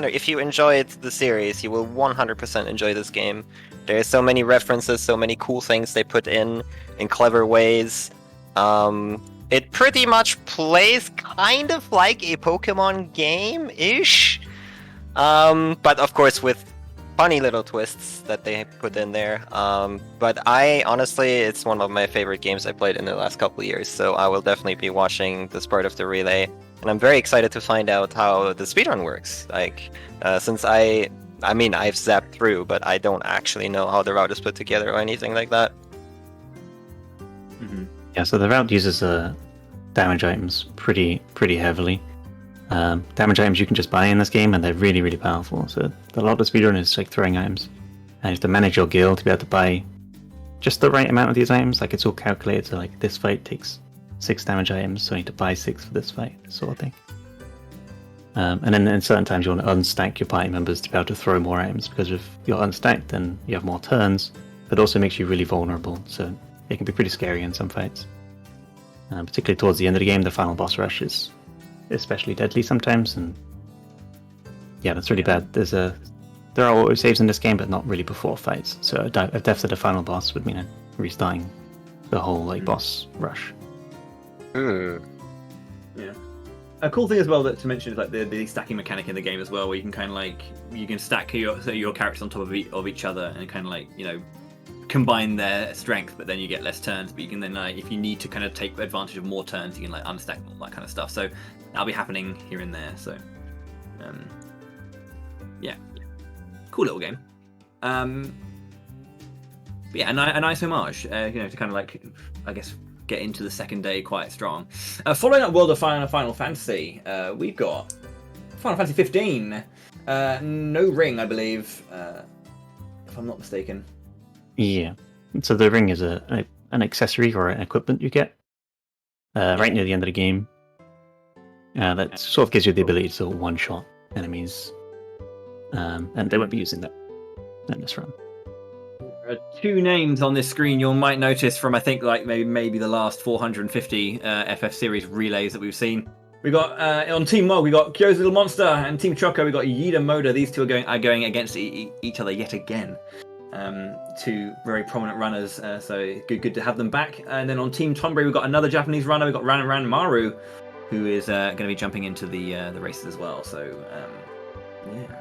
if you enjoyed the series, you will 100% enjoy this game. There's so many references, so many cool things they put in clever ways. It pretty much plays kind of like a Pokemon game-ish, but of course with funny little twists that they put in there. But honestly, it's one of my favorite games I played in the last couple of years, so I will definitely be watching this part of the relay. And I'm very excited to find out how the speedrun works. Since I've zapped through, but I don't actually know how the route is put together or anything like that.
Mm-hmm.
Yeah, so the route uses damage items pretty heavily. Damage items you can just buy in this game, and they're really, really powerful. So a lot of speedrun is like throwing items, and you have to manage your guild to be able to buy just the right amount of these items. Like, it's all calculated. So like, this fight takes 6 damage items, so I need to buy 6 for this fight, sort of thing. And then in certain times you want to unstack your party members to be able to throw more items, because if you're unstacked then you have more turns, but it also makes you really vulnerable, so it can be pretty scary in some fights. Particularly towards the end of the game, the final boss rush is especially deadly sometimes, and yeah, that's really bad. There are auto saves in this game, but not really before fights, so a death to the final boss would mean restarting the whole boss rush.
Hmm.
Yeah. A cool thing as well that to mention is like the stacking mechanic in the game as well, where you can kind of like you can stack your characters on top of each other and kind of like combine their strength, but then you get less turns. But you can then if you need to kind of take advantage of more turns, you can like unstack and all that kind of stuff. So that'll be happening here and there. So yeah, cool little game. Yeah, a nice homage, to kind of like I guess get into the second day quite strong. Following up World of Final Fantasy, we've got Final Fantasy 15. No ring, I believe, if I'm not mistaken.
Yeah, so the ring is an accessory or an equipment you get right near the end of the game. That sort of gives you the ability to one-shot enemies, and they won't be using that in this run.
There are 2 names on this screen you might notice from I think like maybe the last 450 FF series relays that we've seen. We got on Team Mog we got Kyo's Little Monster, and Team Choco we got Yida Moda. These two are going against each other yet again. 2 very prominent runners, so good to have them back. And then on Team Tombury we've got another Japanese runner. We've got Ran Maru, who is going to be jumping into the races as well. So yeah.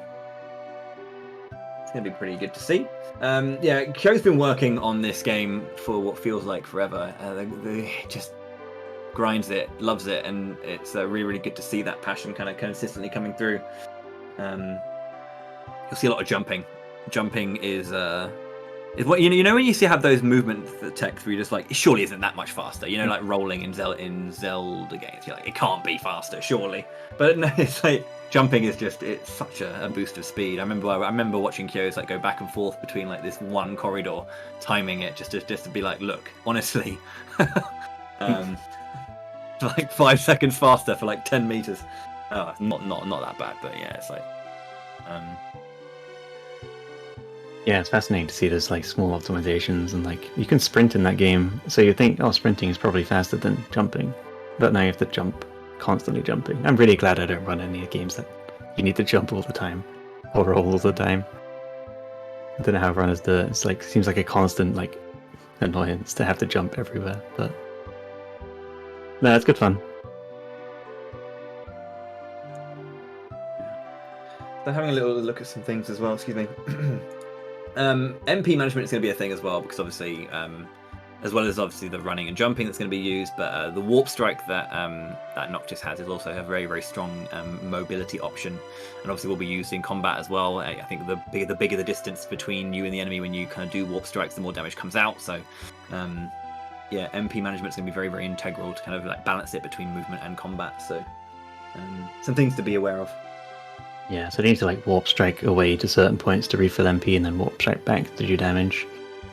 It's going to be pretty good to see. Kyo's been working on this game for what feels like forever. They just grinds it, loves it, and it's really, really good to see that passion kind of consistently coming through. You'll see a lot of jumping. Jumping is what when you have those movement text where you're just like, it surely isn't that much faster. Like rolling in Zelda games, you're like, it can't be faster, surely. But no, it's like jumping is it's such a boost of speed. I remember watching Kyo's like go back and forth between like this one corridor, timing it just to be like, look, honestly, like 5 seconds faster for like 10 meters. Oh, not that bad, but yeah, it's like.
Yeah, it's fascinating to see those like small optimizations, and like you can sprint in that game, so you think, oh, sprinting is probably faster than jumping, but now you have to jump, constantly jumping. I'm really glad I don't run any games that you need to jump all the time or roll all the time. I don't know how runners do it. It's like seems like a constant like annoyance to have to jump everywhere, but no, it's good fun.
They're having a little look at some things as well. Excuse me. MP management is going to be a thing as well, because obviously, as well as obviously the running and jumping that's going to be used, but the warp strike that Noctis has is also a very, very strong mobility option, and obviously will be used in combat as well. I think the bigger the distance between you and the enemy when you kind of do warp strikes, the more damage comes out. So, MP management is going to be very, very integral to kind of like balance it between movement and combat. So, some things to be aware of.
Yeah, so they need to like warp strike away to certain points to refill MP, and then warp strike back to do damage.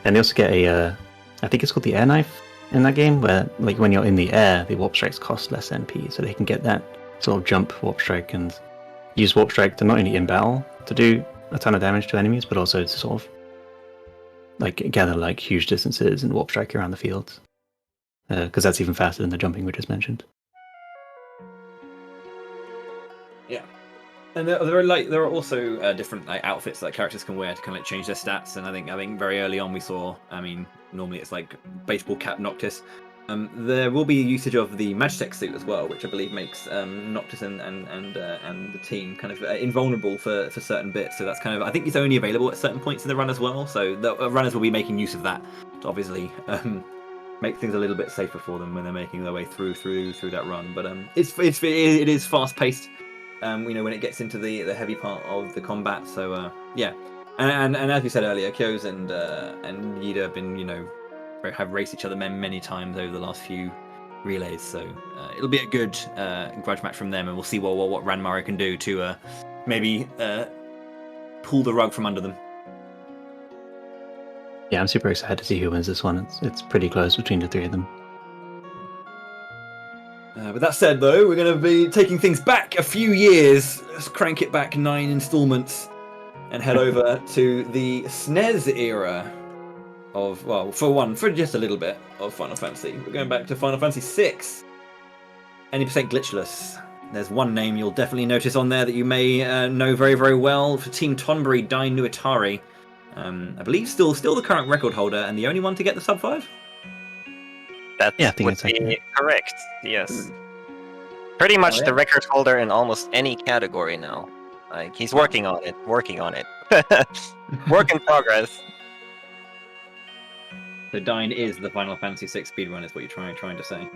And they also get I think it's called the air knife in that game, where like when you're in the air, the warp strikes cost less MP, so they can get that sort of jump warp strike and use warp strike to not only in battle to do a ton of damage to enemies, but also to sort of like gather like huge distances and warp strike around the field, because that's even faster than the jumping we just mentioned.
Yeah. And there are also different like outfits that characters can wear to kind of like change their stats. And I think very early on we saw, normally it's like baseball cap Noctis. There will be usage of the Magitech suit as well, which I believe makes Noctis and the team kind of invulnerable for certain bits. So that's kind of, I think it's only available at certain points in the run as well. So the runners will be making use of that to obviously make things a little bit safer for them when they're making their way through that run. But it is fast paced. When it gets into the heavy part of the combat. So yeah, and as we said earlier, Kyos and Yida have been have raced each other many times over the last few relays. So it'll be a good grudge match from them, and we'll see what Ranmaro can do to maybe pull the rug from under them.
Yeah, I'm super excited to see who wins this one. It's pretty close between the three of them.
With that said, though, we're going to be taking things back a few years. Let's crank it back 9 installments and head over to the SNES era of, well, for just a little bit of Final Fantasy. We're going back to Final Fantasy VI. Any percent glitchless. There's one name you'll definitely notice on there that you may know very, very well. For Team Tonberry, Dai Nuitari. I believe still the current record holder and the only one to get the sub 5.
That
Yeah, I think
would
it's
be
accurate.
correct. Yes. Pretty much
Oh, yeah.
the record holder in almost any category now. Like he's working on it. Work in progress.
So Dine is the Final Fantasy VI speedrun, is what you're trying to say.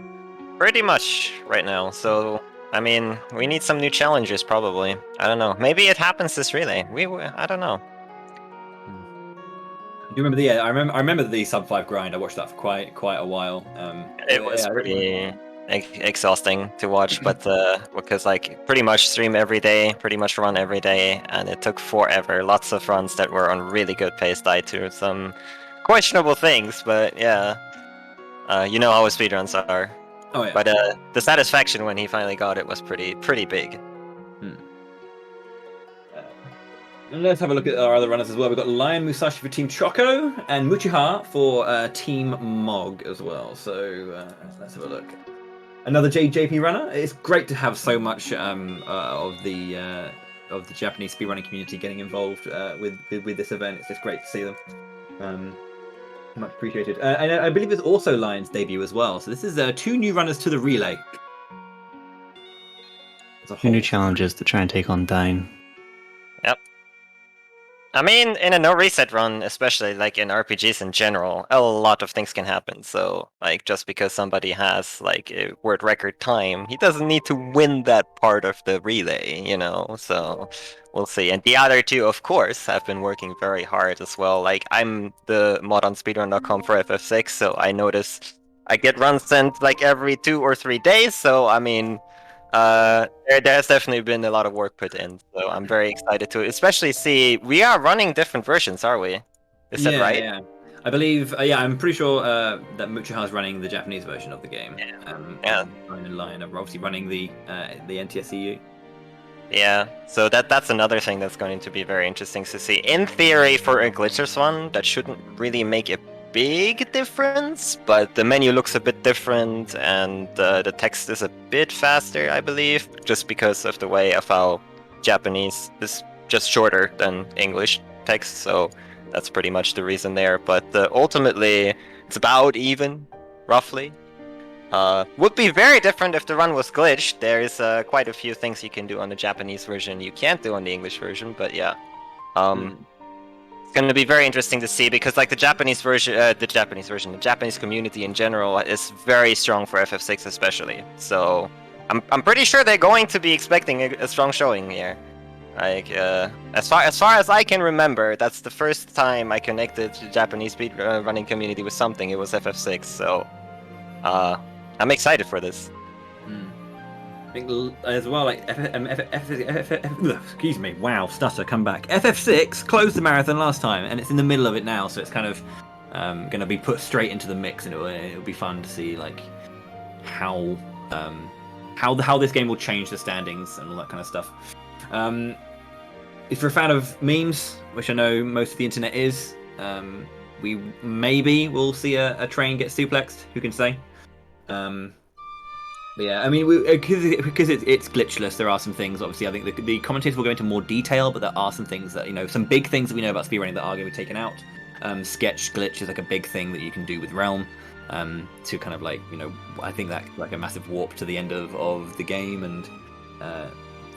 Pretty much right now. So I mean, we need some new challenges probably. I don't know. Maybe it happens this relay. I don't know.
Do you remember the? I remember the sub 5 grind. I watched that for quite a while.
It was pretty exhausting to watch, but because like pretty much stream every day, pretty much run every day, and it took forever. Lots of runs that were on really good pace died to some questionable things, but yeah, you know how speedruns are.
Oh yeah.
But the satisfaction when he finally got it was pretty big.
And let's have a look at our other runners as well. We've got Lion Musashi for Team Choco and Muchiha for Team Mog as well. So let's have a look. Another JP runner. It's great to have so much of the Japanese speedrunning community getting involved with this event. It's just great to see them. Much appreciated. And I believe it's also Lion's debut as well. So this is 2 new runners to the relay. As a
2 new
whole.
challenges to try and take on Dine.
Yep. I mean, in a no reset run, especially like in RPGs in general, a lot of things can happen. So, like, just because somebody has like a world record time, he doesn't need to win that part of the relay, you know. So, we'll see. And the other 2, of course, have been working very hard as well. Like, I'm the mod on speedrun.com for FF6, so I notice I get runs sent like every 2 or 3 days. So, I mean. There's definitely been a lot of work put in, so I'm very excited to especially see we are running different versions, are we? Is that right?
Yeah. I believe, I'm pretty sure that Muchiha is running the Japanese version of the game.
Yeah.
Lion and Lion are obviously running the NTSCU.
Yeah, so that's another thing that's going to be very interesting to see. In theory, for a glitchless one, that shouldn't really make a big difference, but the menu looks a bit different, and the text is a bit faster, I believe, just because of the way of how Japanese is just shorter than English text, so that's pretty much the reason there. But ultimately, it's about even, roughly. Would be very different if the run was glitched. There's quite a few things you can do on the Japanese version you can't do on the English version, but yeah. It's going to be very interesting to see because like the Japanese community in general is very strong for FF6 especially. So I'm pretty sure they're going to be expecting a strong showing here. Like as far as I can remember, that's the first time I connected to the Japanese speedrunning community with something. It was FF6. So I'm excited for this.
I think as well, like excuse me, wow, stutter, come back. FF6 closed the marathon last time, and it's in the middle of it now, so it's kind of going to be put straight into the mix, and it'll be fun to see like how this game will change the standings and all that kind of stuff. If you're a fan of memes, which I know most of the internet is, we maybe will see a train get suplexed. Who can say? But yeah, I mean, because it's glitchless, there are some things, obviously, I think the commentators will go into more detail, but there are some things that, some big things that we know about speedrunning that are going to be taken out. Sketch glitch is like a big thing that you can do with Realm to kind of like, I think that's like a massive warp to the end of the game, and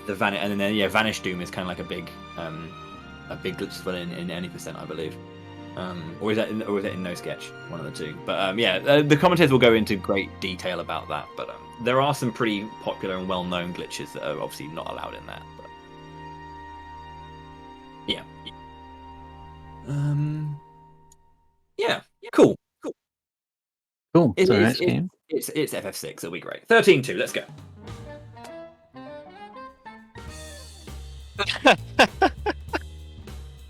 Vanish Doom is kind of like a big glitch as well in any percent, I believe. Or is that in No Sketch? One of the two. But the commentators will go into great detail about that. But there are some pretty popular and well-known glitches that are obviously not allowed in that. But yeah. Cool.
Cool. So next game.
It's FF6. It'll be great. 13-2. Let's go.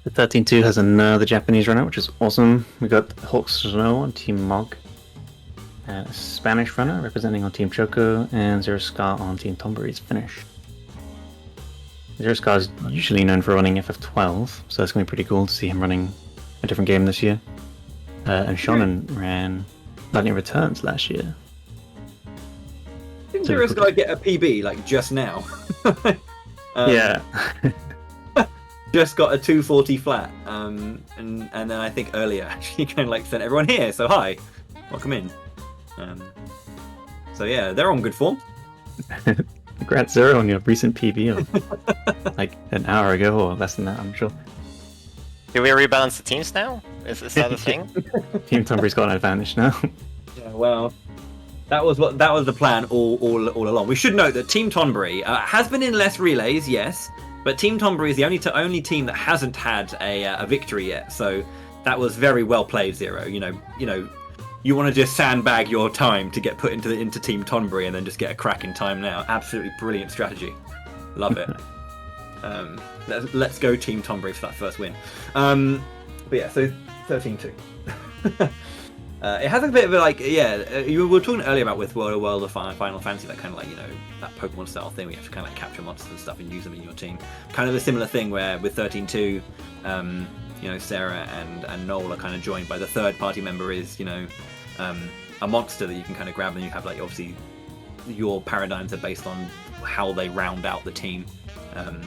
The 13-2 has another Japanese runner, which is awesome. We got Hawk Snow on Team Mog. Spanish runner representing on Team Choco, and Zero Scar on Team Tombury's finish. Zero Scar is usually known for running FF12, so that's going to be pretty cool to see him running a different game this year. And Shonen ran Lightning Returns last year.
Didn't Zero Scar get a PB like just now?
Yeah.
Just got a 240 flat, and then I think earlier actually kind of like sent everyone here. So hi, welcome in. So yeah, they're on good form.
Congrats, Zero, on your recent PB of like an hour ago or less than that, I'm sure.
Do we rebalance the teams now? Is that a thing?
Team Tombury's got an advantage now.
Yeah, well, that was the plan all along. We should note that Team Tonbury has been in less relays, yes, but Team Tonbury is the only team that hasn't had a victory yet. So that was very well played, Zero. You know, you want to just sandbag your time to get put into Team Tonbury and then just get a crack in time now. Absolutely brilliant strategy. Love it. Let's go Team Tonbury for that first win. But yeah, so 13-2. It has a bit of a like, you were talking earlier about with World of Final Fantasy, that kind of like, you know, that Pokemon style thing where you have to kind of like capture monsters and stuff and use them in your team. Kind of a similar thing where with 13-2, you know, Sarah and Noel are kind of joined by the third party member is, you know, a monster that you can kind of grab, and you have like obviously your paradigms are based on how they round out the team.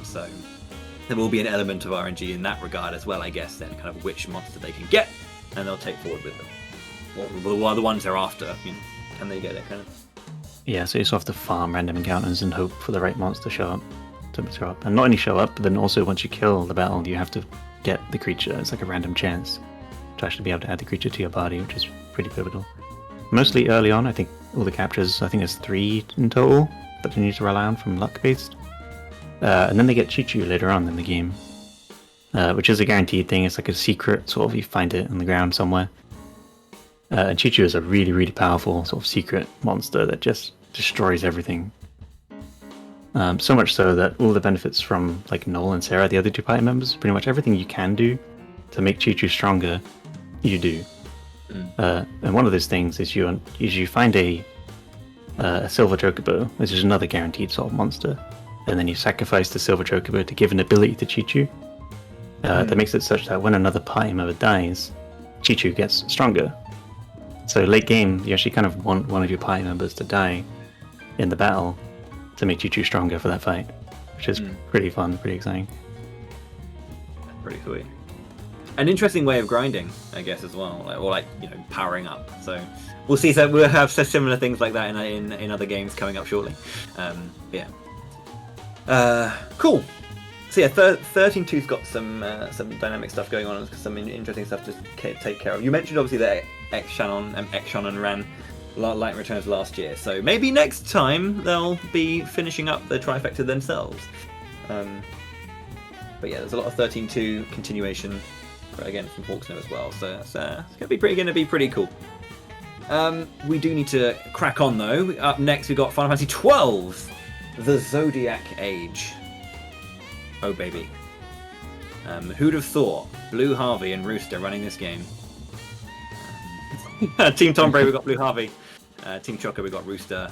So there will be an element of RNG in that regard as well, I guess, then kind of which monster they can get and they'll take forward with them. Or the ones they're after, you know, can they get it kind of?
Yeah, so you just have to farm random encounters and hope for the right monster to show up. And not only show up, but then also once you kill the battle, you have to get the creature. It's like a random chance to actually be able to add the creature to your party, which is pretty pivotal. Mostly early on, I think all the captures, I think there's 3 in total that you need to rely on from luck-based. And then they get Choo-Choo later on in the game, which is a guaranteed thing. It's like a secret, sort of, you find it on the ground somewhere. And Choo-Choo is a really, really powerful sort of secret monster that just destroys everything. So much so that all the benefits from like Noel and Sarah, the other 2 party members, pretty much everything you can do to make Choo-Choo stronger, you do. And one of those things is you find a silver chocobo, which is another guaranteed sort of monster, and then you sacrifice the silver chocobo to give an ability to Choo-Choo that makes it such that when another party member dies, Choo-Choo gets stronger. So late game, you actually kind of want one of your party members to die in the battle to make Choo-Choo stronger for that fight, which is pretty fun, pretty exciting.
Pretty sweet. An interesting way of grinding, I guess, as well, or you know, powering up. So we'll see. So we'll have similar things like that in other games coming up shortly. Yeah. Cool. So yeah, 13-2's got some dynamic stuff going on, some interesting stuff to take care of. You mentioned obviously that X-Shannon ran Light Returns last year, so maybe next time they'll be finishing up the trifecta themselves. But yeah, there's a lot of 13-2 continuation again from Hawksnow as well, so it's going to be pretty cool. We do need to crack on though. Up next, we've got Final Fantasy 12, the Zodiac Age. Oh baby. Who'd have thought Blue Harvey and Rooster running this game? Team Tonbury, we got Blue Harvey. Team Choco, we got Rooster.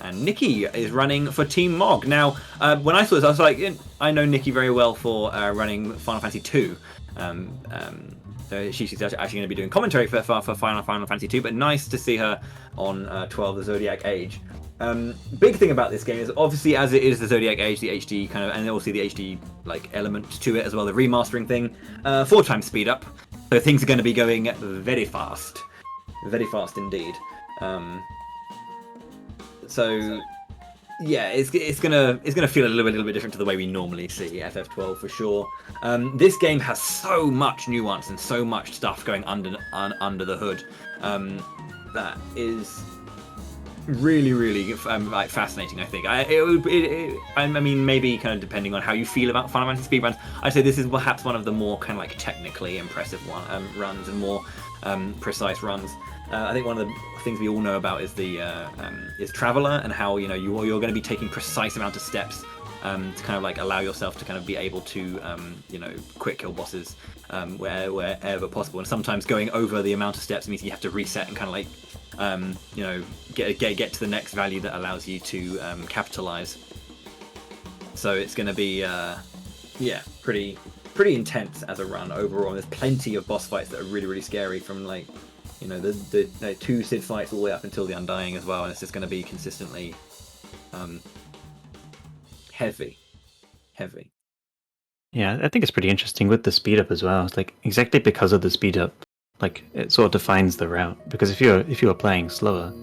And Nikki is running for Team Mog. Now, when I saw this, I was like, I know Nikki very well for running Final Fantasy 2. So she's actually going to be doing commentary for Final Fantasy 2, but nice to see her on 12, the Zodiac Age. Big thing about this game is obviously, as it is the Zodiac Age, the HD kind of, and also the HD like element to it as well, the remastering thing, 4 times speed up, so things are going to be going very fast indeed. So yeah, it's gonna feel a little bit different to the way we normally see FF12 for sure. This game has so much nuance and so much stuff going under the hood that is really like fascinating. I think I mean, maybe kind of depending on how you feel about Final Fantasy speedruns, I'd say this is perhaps one of the more kind of like technically impressive runs and more precise runs. I think one of the things we all know about is the is Traveler, and how you're going to be taking precise amount of steps to kind of like allow yourself to kind of be able to quick kill bosses wherever possible, and sometimes going over the amount of steps means you have to reset and kind of like you know, get to the next value that allows you to capitalize. So it's going to be pretty intense as a run overall. There's plenty of boss fights that are really scary, from like, you know, the 2 Sid fights all the way up until the Undying as well, and it's just going to be consistently heavy.
Yeah, I think it's pretty interesting with the speed up as well. It's like exactly because of the speed up, like it sort of defines the route. Because if you were playing slower,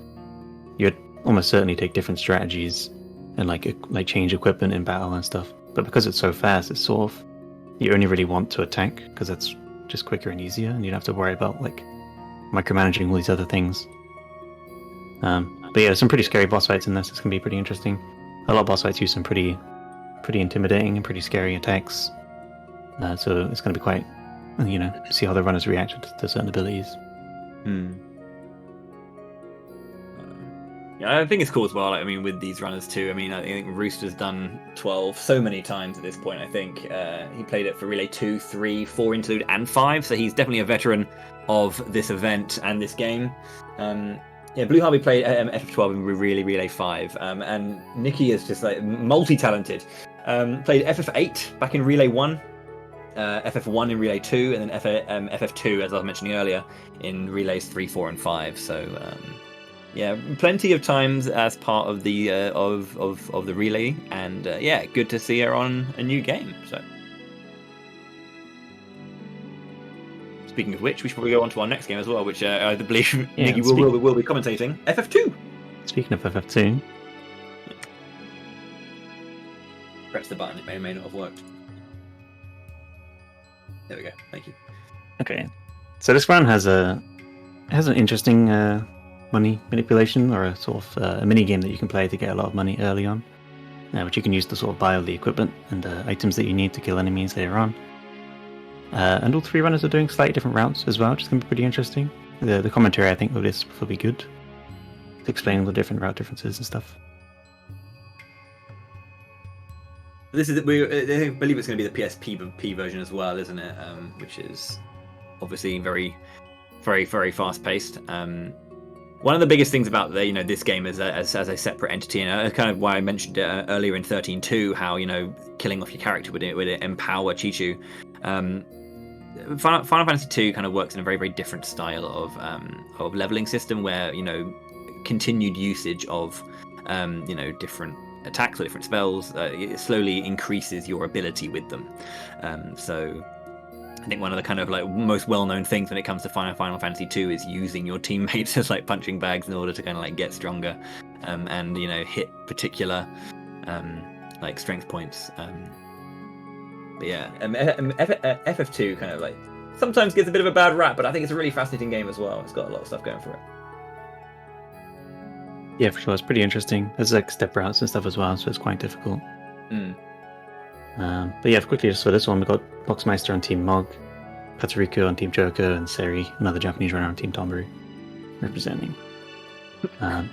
you'd almost certainly take different strategies and like change equipment in battle and stuff. But because it's so fast, it's sort of, you only really want to attack because that's just quicker and easier, and you don't have to worry about like micromanaging all these other things. But yeah, there's some pretty scary boss fights in this. It's gonna be pretty interesting. A lot of boss fights use some pretty intimidating and pretty scary attacks. So it's going to be quite, you know, see how the runners react to certain abilities.
Yeah, I think it's cool as well. Like, I mean, with these runners too. I mean, I think Rooster's done 12 so many times at this point. I think he played it for Relay 2, 3, 4 interlude, and 5. So he's definitely a veteran of this event and this game. Yeah, Blue Harvey played FF12 in Relay 5, and Nikki is just like multi-talented. Played FF8 back in Relay 1. FF1 in Relay 2, and then FF2, as I was mentioning earlier, in Relays 3, 4, and 5. So, yeah, plenty of times as part of the of the relay, and yeah, good to see her on a new game. So, speaking of which, we should probably go on to our next game as well, which I believe Nikki will be commentating. FF2.
Speaking of FF2,
press the button; it may or may not have worked. There we go. Thank you.
Okay, so this run has an interesting money manipulation, or a sort of a mini game that you can play to get a lot of money early on, which you can use to sort of buy all the equipment and items that you need to kill enemies later on. And all 3 runners are doing slightly different routes as well, which is going to be pretty interesting. The commentary, I think, of this will be good to explain all the different route differences and stuff.
This is, I believe it's going to be the PSP version as well, isn't it? Which is obviously very fast paced. One of the biggest things about this game is as a separate entity, and kind of why I mentioned it earlier in 13.2, how killing off your character would empower Chi-Chu. Final Fantasy 2 kind of works in a very different style of leveling system, where continued usage of different attacks or different spells, it slowly increases your ability with them. So I think one of the kind of like most well-known things when it comes to Final Fantasy 2 is using your teammates as like punching bags in order to kind of like get stronger, and hit particular like strength points. But yeah, FF2 kind of like sometimes gets a bit of a bad rap, but I think it's a really fascinating game as well. It's got a lot of stuff going for it.
Yeah, for sure. It's pretty interesting. There's like step routes and stuff as well, so it's quite difficult. But yeah, quickly just for this one, we've got Boxmeister on Team Mog, Katariko on Team Joker, and Seri, another Japanese runner on Team Tombu, representing. And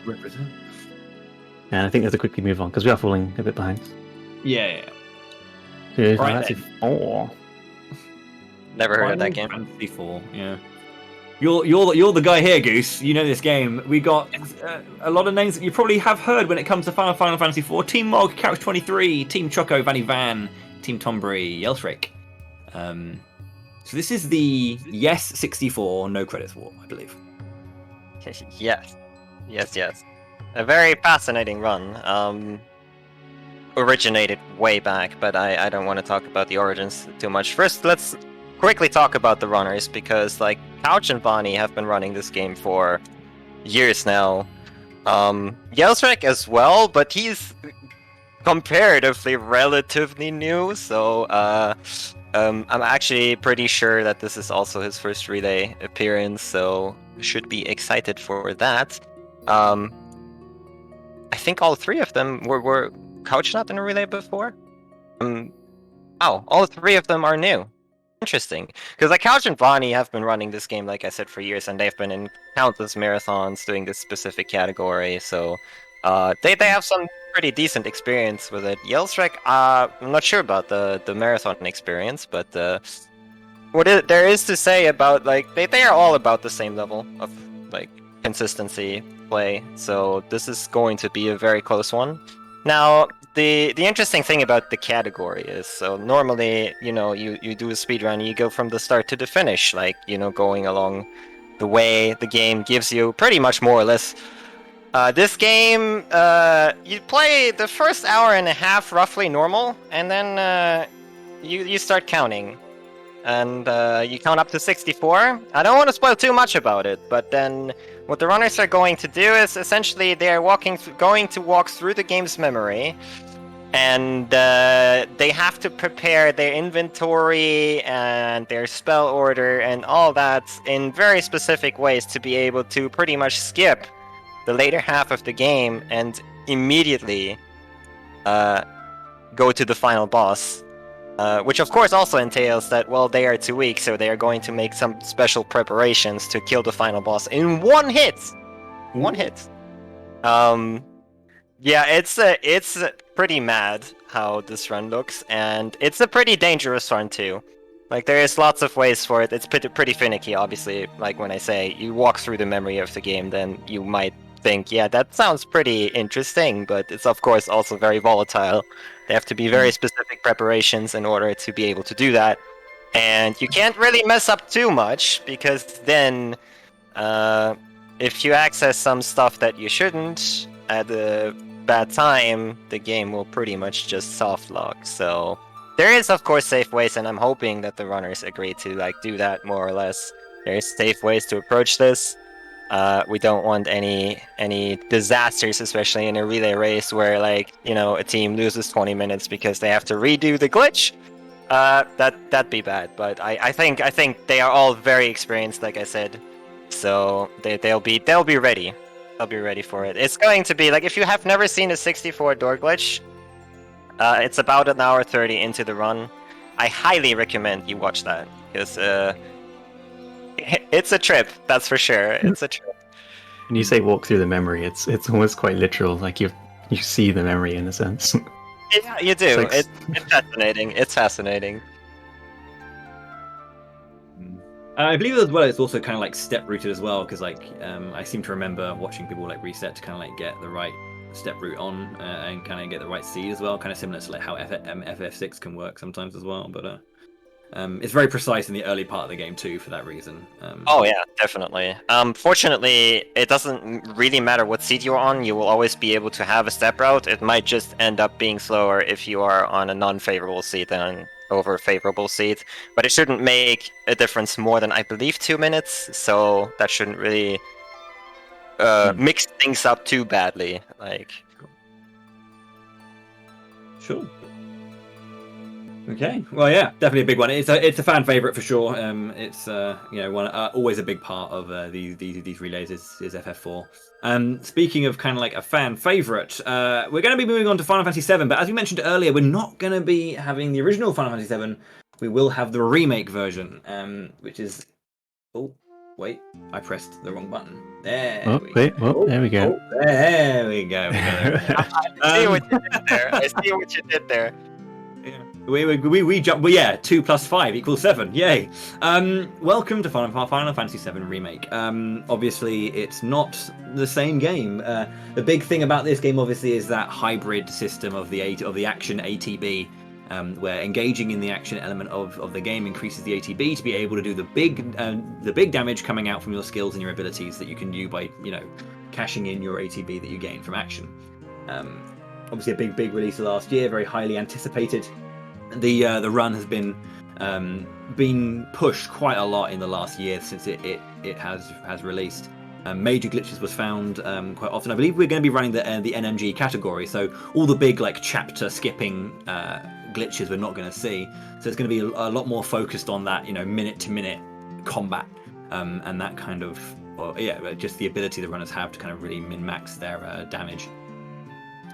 I think we have to quickly move on because we are falling a bit behind.
Yeah.
Final
Right,
Fantasy 4.
Never heard of that game.
Fantasy 4, yeah. You're the guy here, Goose. You know this game. We got a lot of names that you probably have heard when it comes to Final Fantasy 4. Team Mog, Couch 23, Team Choco, Vanny Van, Team Tombury, Yelthrick. So this is the Yes 64 No Credits War, I believe.
Yes. A very fascinating run. Originated way back, but I don't want to talk about the origins too much. First, let's quickly talk about the runners, because like Couch and Bonnie have been running this game for years now. Yelthrick as well, but he's comparatively relatively new, so I'm actually pretty sure that this is also his first relay appearance, so should be excited for that. I think all 3 of them were Couch not in a relay before? All 3 of them are new. Interesting, because like Couch and Bonnie have been running this game, like I said, for years, and they've been in countless marathons doing this specific category, so they have some pretty decent experience with it. Yelthrick, I'm not sure about the marathon experience, but there is to say about like they are all about the same level of like consistency play. So this is going to be a very close one. Now, the interesting thing about the category is, so normally, you do a speed run, you go from the start to the finish, like, going along the way the game gives you pretty much more or less. This game, you play the first hour and a half roughly normal, and then you start counting. And you count up to 64. I don't want to spoil too much about it, but then what the runners are going to do is essentially they're going to walk through the game's memory, and they have to prepare their inventory and their spell order and all that in very specific ways to be able to pretty much skip the later half of the game and immediately go to the final boss. Which of course also entails that, well, they are too weak, so they are going to make some special preparations to kill the final boss in one hit! One hit. Yeah, it's pretty mad how this run looks, and it's a pretty dangerous run too. Like, there is lots of ways for it. It's pretty finicky, obviously. Like, when I say you walk through the memory of the game, then you might think, yeah, that sounds pretty interesting, but it's of course also very volatile. They have to be very specific preparations in order to be able to do that. And you can't really mess up too much, because then if you access some stuff that you shouldn't at a bad time, the game will pretty much just soft lock. So there is of course safe ways, and I'm hoping that the runners agree to do that more or less. There's safe ways to approach this. We don't want any disasters, especially in a relay race where a team loses 20 minutes because they have to redo the glitch. That'd be bad. But I think they are all very experienced, like I said, so they'll be ready. They'll be ready for it. It's going to be if you have never seen a 64 door glitch, it's about an hour 30 into the run. I highly recommend you watch that, because it's a trip, that's for sure. It's a trip.
When you say walk through the memory, it's almost quite literal. Like you see the memory in a sense.
Yeah, you do. It's fascinating. It's fascinating.
I believe as well it's also kind of step rooted as well, because I seem to remember watching people reset to kind of get the right step route on and kind of get the right seed as well, kind of similar to how FF6 can work sometimes as well. But it's very precise in the early part of the game too, for that reason.
Oh yeah, definitely. Fortunately, it doesn't really matter what seed you're on. You will always be able to have a step route. It might just end up being slower if you are on a non-favorable seed than over a favorable seed. But it shouldn't make a difference more than, I believe, 2 minutes. So that shouldn't really mix things up too badly.
Sure. Okay, well, yeah, definitely a big one. It's a fan favorite for sure. It's one always a big part of these relays is FF4. Speaking of kind of a fan favorite, we're going to be moving on to Final Fantasy VII. But as we mentioned earlier, we're not going to be having the original Final Fantasy VII. We will have the remake version, which is wait, I pressed the wrong button. There.
There we go.
There we go.
I see what you did there. I see what you did there.
Yeah. We jump. Well, yeah, 2 + 5 = 7. Yay! Welcome to Final Fantasy VII Remake. Obviously, it's not the same game. The big thing about this game, obviously, is that hybrid system of the action ATB, where engaging in the action element of the game increases the ATB to be able to do the big damage coming out from your skills and your abilities that you can do by cashing in your ATB that you gain from action. Obviously, a big release last year, very highly anticipated. The run has been pushed quite a lot in the last year since it has released. Major glitches was found quite often. I believe we're going to be running the NMG category, so all the big chapter skipping glitches we're not going to see. So it's going to be a lot more focused on that minute to minute combat and that kind of just the ability the runners have to kind of really min-max their damage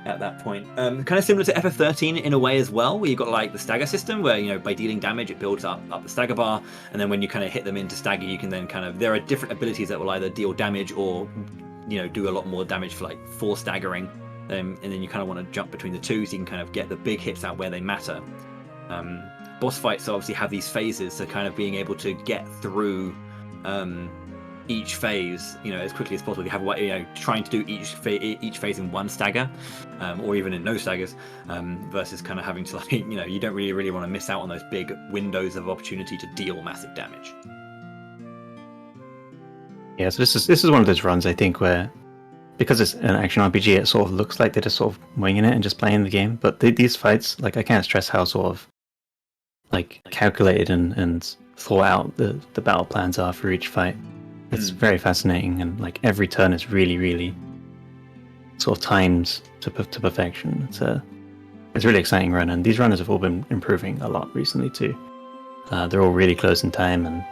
at that point. Kind of similar to FF13 in a way as well, where you've got the stagger system, where by dealing damage it builds up the stagger bar, and then when you kind of hit them into stagger, you can then there are different abilities that will either deal damage or do a lot more damage for staggering, and then you kind of want to jump between the two so you can kind of get the big hits out where they matter. Boss fights obviously have these phases, so kind of being able to get through each phase, as quickly as possible. You have trying to do each phase in one stagger, or even in no staggers, versus kind of having to you don't really want to miss out on those big windows of opportunity to deal massive damage.
Yeah, so this is one of those runs I think where, because it's an action RPG, it sort of looks like they're just sort of winging it and just playing the game. But these fights, I can't stress how sort of calculated and thought out the battle plans are for each fight. It's very fascinating, and every turn is really, really sort of timed to perfection. It's a really exciting run, and these runners have all been improving a lot recently too. They're all really close in time, and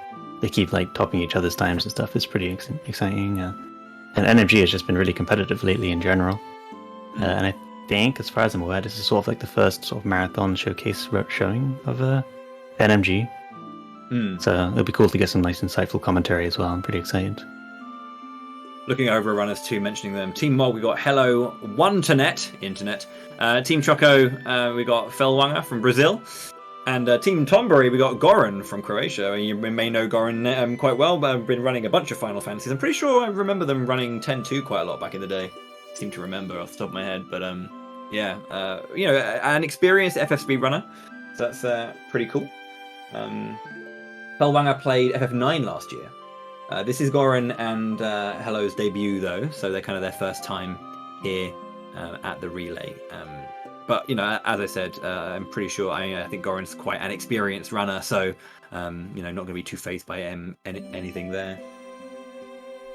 they keep topping each other's times and stuff. It's pretty exciting. And NMG has just been really competitive lately in general. And I think, as far as I'm aware, this is sort of the first sort of marathon showcase showing of NMG. So it'll be cool to get some nice insightful commentary as well. I'm pretty excited.
Looking over runners too, mentioning them. Team Mog, we got Hello Internet. Team Choco, we got Felwanger from Brazil. And Team Tombury, we got Goran from Croatia. You may know Goran quite well, but I've been running a bunch of Final Fantasies. I'm pretty sure I remember them running 10-2 quite a lot back in the day. I seem to remember off the top of my head. But an experienced FF speedrunner. So that's pretty cool. Felwanger played FF9 last year. This is Goran and Hello's debut, though, so they're kind of their first time here at the relay. But as I said, I'm pretty sure. I think Goran's quite an experienced runner, so not going to be too phased by anything there.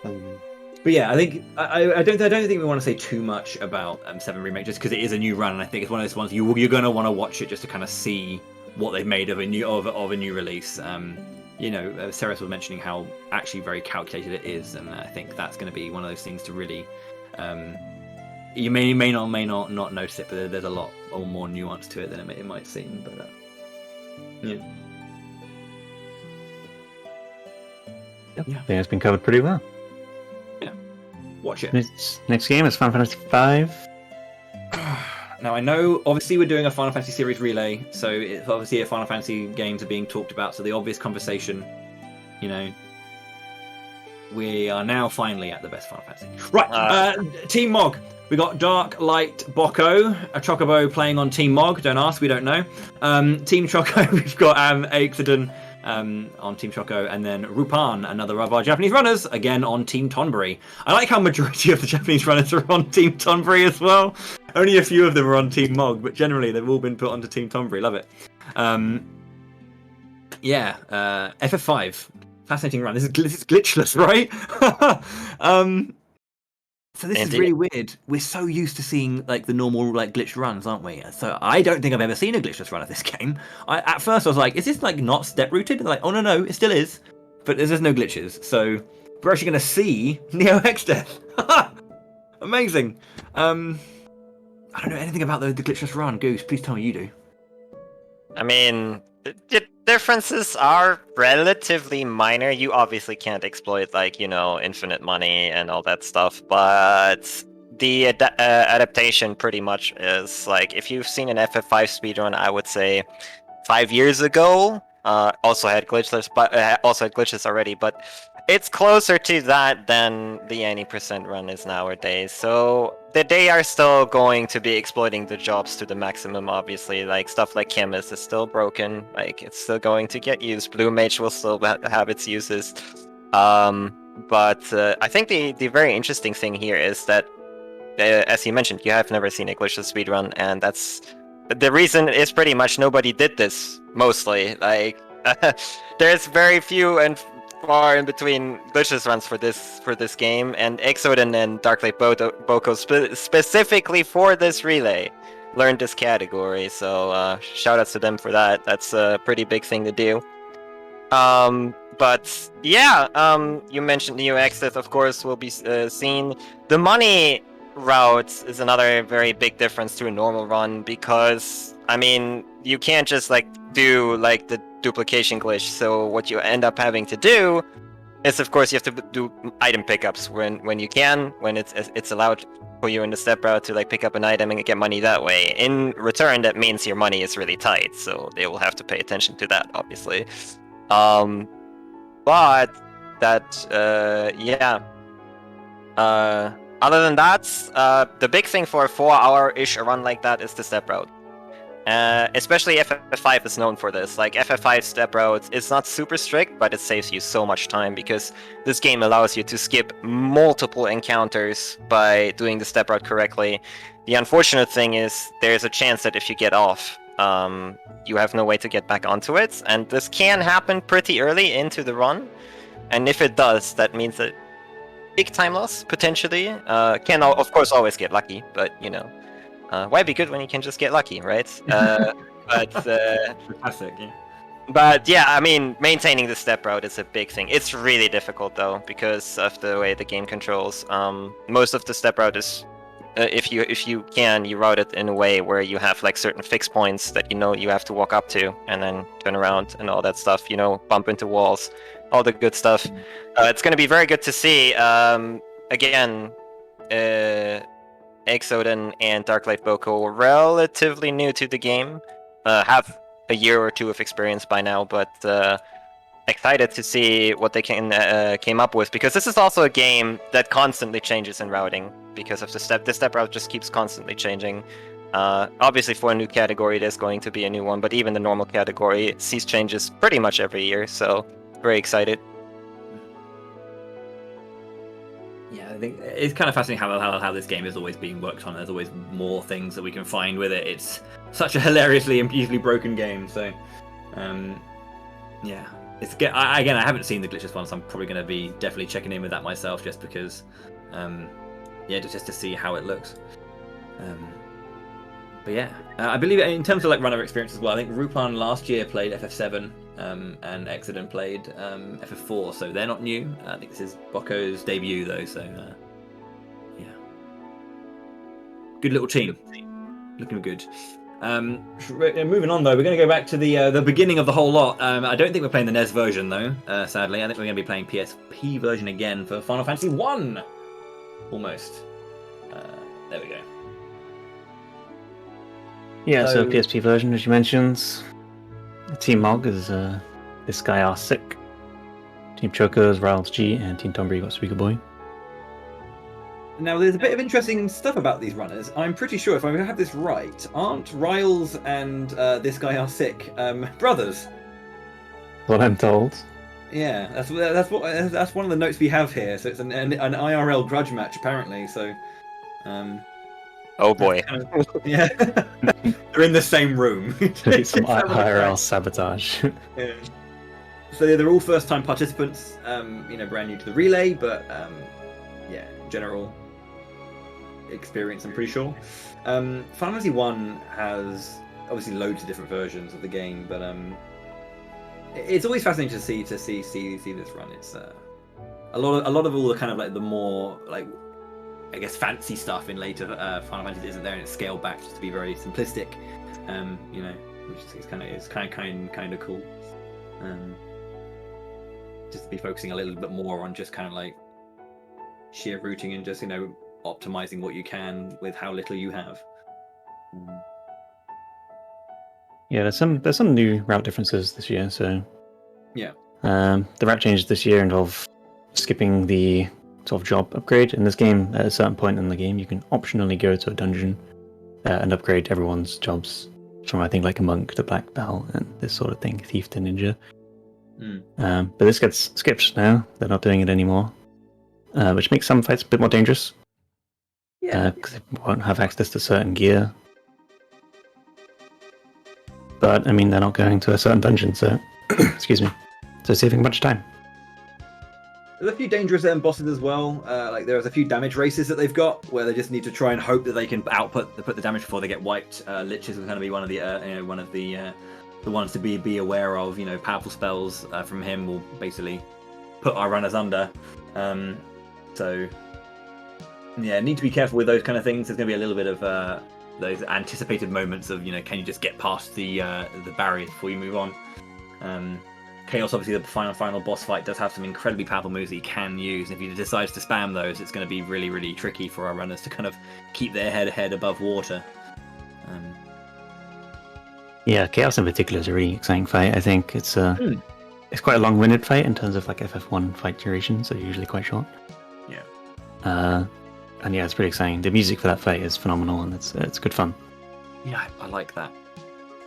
But yeah, I think I don't think we want to say too much about 7 Remake, just because it is a new run, and I think it's one of those ones you're going to want to watch it just to kind of see what they've made of a new release. Cereth was mentioning how actually very calculated it is, and I think that's going to be one of those things to really. You may not notice it, but there's a lot more nuance to it than it might seem. But yeah,
I think it's been covered pretty well.
Yeah, watch it.
Next game is Final Fantasy V.
Now, I know, obviously, we're doing a Final Fantasy series relay, so it's obviously Final Fantasy games are being talked about, so the obvious conversation, we are now finally at the best Final Fantasy. Right, Team Mog. We got Dark Light Boko, a Chocobo playing on Team Mog. Don't ask, we don't know. Team Choco, we've got Aixodon on Team Choco, and then Rupan, another of our Japanese runners, again on Team Tonbury. I like how majority of the Japanese runners are on Team Tonbury as well. Only a few of them are on Team Mog, but generally they've all been put onto Team Tonbury. Love it. FF5. Fascinating run. This is glitchless, right? So this is really weird. We're so used to seeing the normal glitched runs, aren't we? So I don't think I've ever seen a glitchless run of this game. At first I was like, is this not step rooted? They're like, oh no, it still is. But there's no glitches. So we're actually going to see Neo X-Death. Amazing. I don't know anything about the glitchless run. Goose, please tell me you do.
I mean, the differences are relatively minor. You obviously can't exploit infinite money and all that stuff, but the adaptation pretty much is if you've seen an FF5 speedrun, I would say 5 years ago, also had glitches already, but it's closer to that than the 90% run is nowadays. So they are still going to be exploiting the jobs to the maximum, obviously. Stuff like Chemist is still broken. It's still going to get used. Blue Mage will still have its uses. But I think the very interesting thing here is that, as you mentioned, you have never seen a glitchless speedrun, and that's the reason is pretty much nobody did this, mostly. There's very few and far in between glitchless runs for this game, and Exodon and Darklight Boko specifically for this relay learned this category, so shout outs to them for that. That's a pretty big thing to do. But yeah, you mentioned Neo X-Death, of course, will be seen. The money route is another very big difference to a normal run, because I mean, you can't just do the duplication glitch. So what you end up having to do is, of course, you have to do item pickups when you can, when it's allowed for you in the step route to pick up an item and get money that way. In return, that means your money is really tight, so they will have to pay attention to that, obviously. But that yeah. Other than that, the big thing for a 4-hour-ish run like that is the step route. Especially FF5 is known for this. Like FF5 step route, it's not super strict, but it saves you so much time because this game allows you to skip multiple encounters by doing the step route correctly. The unfortunate thing is there's a chance that if you get off, you have no way to get back onto it, and this can happen pretty early into the run. And if it does, that means that big time loss potentially. Can of course always get lucky, but you know. Why be good when you can just get lucky, right?
Classic, yeah.
But yeah, I mean, maintaining the step route is a big thing. It's really difficult though because of the way the game controls. Most of the step route is, if you can, you route it in a way where you have like certain fixed points that you know you have to walk up to and then turn around and all that stuff. You know, bump into walls, all the good stuff. It's going to be very good to see. Again. Exoden and Darklight Boko were relatively new to the game, have a year or two of experience by now, but excited to see what they came up with, because this is also a game that constantly changes in routing because of the step route just keeps constantly changing. Obviously for a new category there's going to be a new one, but even the normal category sees changes pretty much every year, so very excited.
Yeah, I think it's kind of fascinating how this game is always being worked on. There's always more things that we can find with it. It's such a hilariously and beautifully broken game. So, yeah, I haven't seen the glitches one, so I'm probably going to be definitely checking in with that myself, just because, yeah, just to see how it looks. But yeah, I believe in terms of like runner experience as well. I think Ruplan last year played FF7. And Exoden played FF4, so they're not new. I think this is Boko's debut, though, so yeah. Good little team. Looking good. Moving on, though, we're going to go back to the beginning of the whole lot. I don't think we're playing the NES version, though, sadly. I think we're going to be playing PSP version again for Final Fantasy 1! Almost. There we go.
Yeah, so PSP version, as you mentioned. Team Mog is this guy Arsik. Team Choco is Riles G, and Team Tombury got Speaker Boy.
Now, there's a bit of interesting stuff about these runners. I'm pretty sure, if I have this right, aren't Riles and this guy Arsik brothers?
What I'm told.
Yeah, that's one of the notes we have here. So it's an IRL grudge match, apparently. So.
Oh boy.
Yeah. They're in the same room.
Some IRL sabotage.
Yeah. So they're all first-time participants, brand new to the relay, but yeah, general experience, I'm pretty sure. Final Fantasy 1 has obviously loads of different versions of the game, but it's always fascinating to see this run. It's a lot of all the kind of like the more like, I guess, fancy stuff in later Final Fantasy isn't there, and it's scaled back just to be very simplistic, which is kind of cool. Just to be focusing a little bit more on just kind of like sheer routing and just optimizing what you can with how little you have.
Yeah, there's some new route differences this year. So
yeah,
the route changes this year involve skipping the sort of job upgrade. In this game, at a certain point in the game, you can optionally go to a dungeon and upgrade everyone's jobs from, I think, like a monk to black belt and this sort of thing, thief to ninja. But this gets skipped now. They're not doing it anymore, which makes some fights a bit more dangerous. Yeah, because they won't have access to certain gear. But I mean, they're not going to a certain dungeon, so excuse me. So saving a bunch of time.
There's a few dangerous bosses as well. Like there's a few damage races that they've got where they just need to try and hope that they can put the damage before they get wiped. Liches is going to be one of the ones to be aware of. Powerful spells from him will basically put our runners under. So yeah, need to be careful with those kind of things. There's going to be a little bit of those anticipated moments of can you just get past the barrier before you move on. Chaos, obviously, the final boss fight does have some incredibly powerful moves that you can use. If you decide to spam those, it's going to be really, really tricky for our runners to kind of keep their head above water.
Yeah, Chaos in particular is a really exciting fight. I think it's it's quite a long-winded fight in terms of like FF1 fight duration, so usually quite short.
Yeah.
And yeah, it's pretty exciting. The music for that fight is phenomenal, and it's good fun.
Yeah, I like that.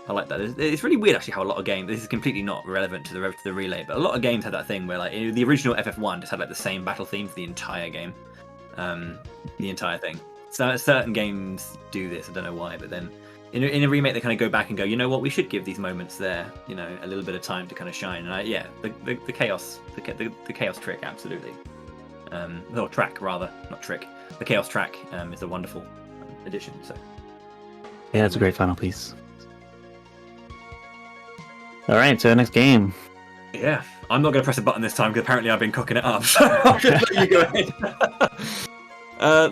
I like that. It's really weird actually how a lot of games. This is completely not relevant to the relay, but a lot of games have that thing where like the original FF1 just had like the same battle theme for the entire game, the entire thing. So certain games do this. I don't know why, but then in a remake they kind of go back and go, you know what, we should give these moments there, you know, a little bit of time to kind of shine. And the chaos, the chaos trick, absolutely. Or track rather, not trick. The chaos track is a wonderful addition. So
yeah, it's a great final piece. All right, so next game.
Yeah, I'm not going to press a button this time because apparently I've been cooking it up. So I'll just let you go ahead.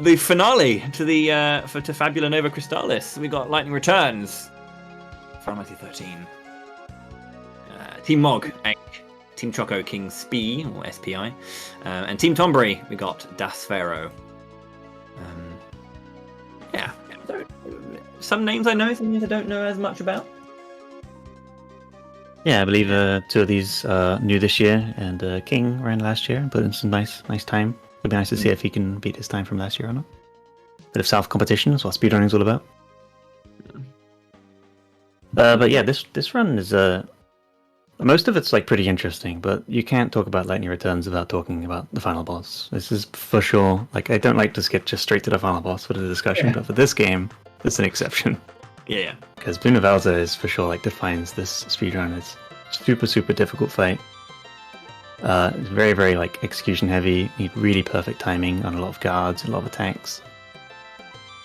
The finale to to Fabula Nova Crystallis. We got Lightning Returns, Final Fantasy 13. Team Mog, Team Choco, King Spee or SPI, and Team Tombury. We got Das Pharaoh. Yeah, some names I know, some names I don't know as much about.
Yeah, I believe 2 of these new this year, and King ran last year and put in some nice time. It'd be nice to see if he can beat his time from last year or not. Bit of self competition is what speedrunning's all about. But yeah, this run is most of it's like pretty interesting, but you can't talk about Lightning Returns without talking about the final boss. This is for sure. Like, I don't like to skip just straight to the final boss for the discussion, but for this game, it's an exception.
Yeah.
Because Bunavalza is for sure like defines this speedrun. It's super difficult fight. It's very like execution heavy. You need really perfect timing on a lot of guards, a lot of attacks.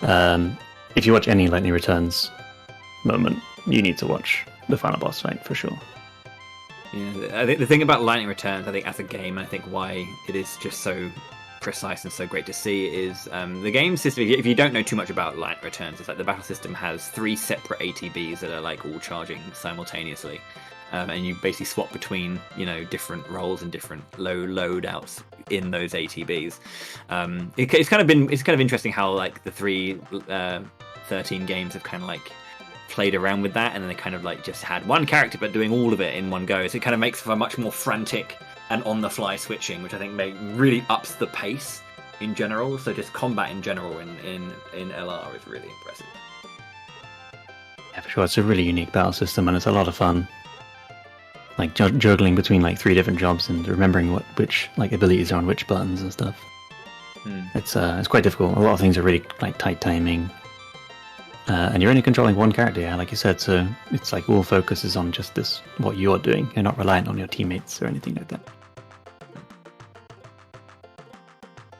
If you watch any Lightning Returns moment, you need to watch the final boss fight for sure.
Yeah, I think the thing about Lightning Returns, I think as a game, I think why it is just so precise and so great to see is the game system. If you don't know too much about Lightning Returns, it's like the battle system has 3 separate ATBs that are like all charging simultaneously, and you basically swap between, you know, different roles and different loadouts in those ATBs. It's kind of interesting how like the 13 games have kind of like played around with that, and then they kind of like just had one character but doing all of it in one go. So it kind of makes for a much more frantic and on-the-fly switching, which I think really ups the pace in general. So just combat in general in LR is really impressive.
Yeah, for sure. It's a really unique battle system, and it's a lot of fun. Like juggling between like 3 different jobs and remembering which like abilities are on which buttons and stuff. It's quite difficult. A lot of things are really like tight timing. And you're only controlling one character, yeah, like you said, so it's like all focus is on just what you're doing. You're not reliant on your teammates or anything like that.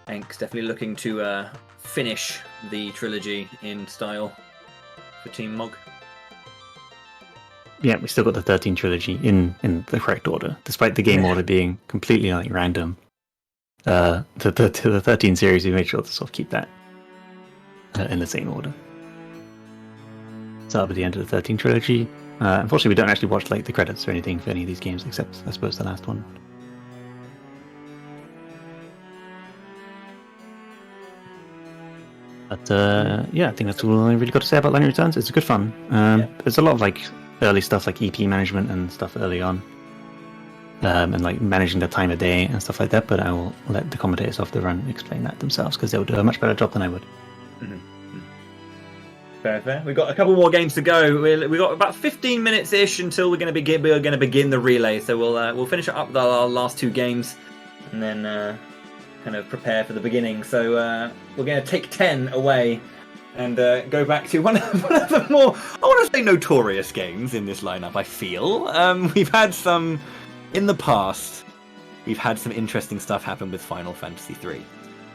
Hank's definitely looking to finish the trilogy in style for Team Mog.
Yeah, we still got the 13 trilogy in the correct order, despite the game order being completely like random. The 13 series, we made sure to sort of keep that in the same order. So that'll be the end of the 13 trilogy. Unfortunately, we don't actually watch like the credits or anything for any of these games, except I suppose the last one. But yeah, I think that's all I really got to say about Lightning Returns. It's good fun. There's a lot of like early stuff like EP management and stuff early on, and like managing the time of day and stuff like that. But I will let the commentators of the run explain that themselves, because they'll do a much better job than I would.
Mm-hmm. Fair. We've got a couple more games to go. We've got about 15 minutes ish until we're going to begin the relay. So we'll finish up with our last 2 games, and then kind of prepare for the beginning. So we're going to take 10 away and go back to one of the more, I want to say, notorious games in this lineup. I feel we've had some in the past. We've had some interesting stuff happen with Final Fantasy 3.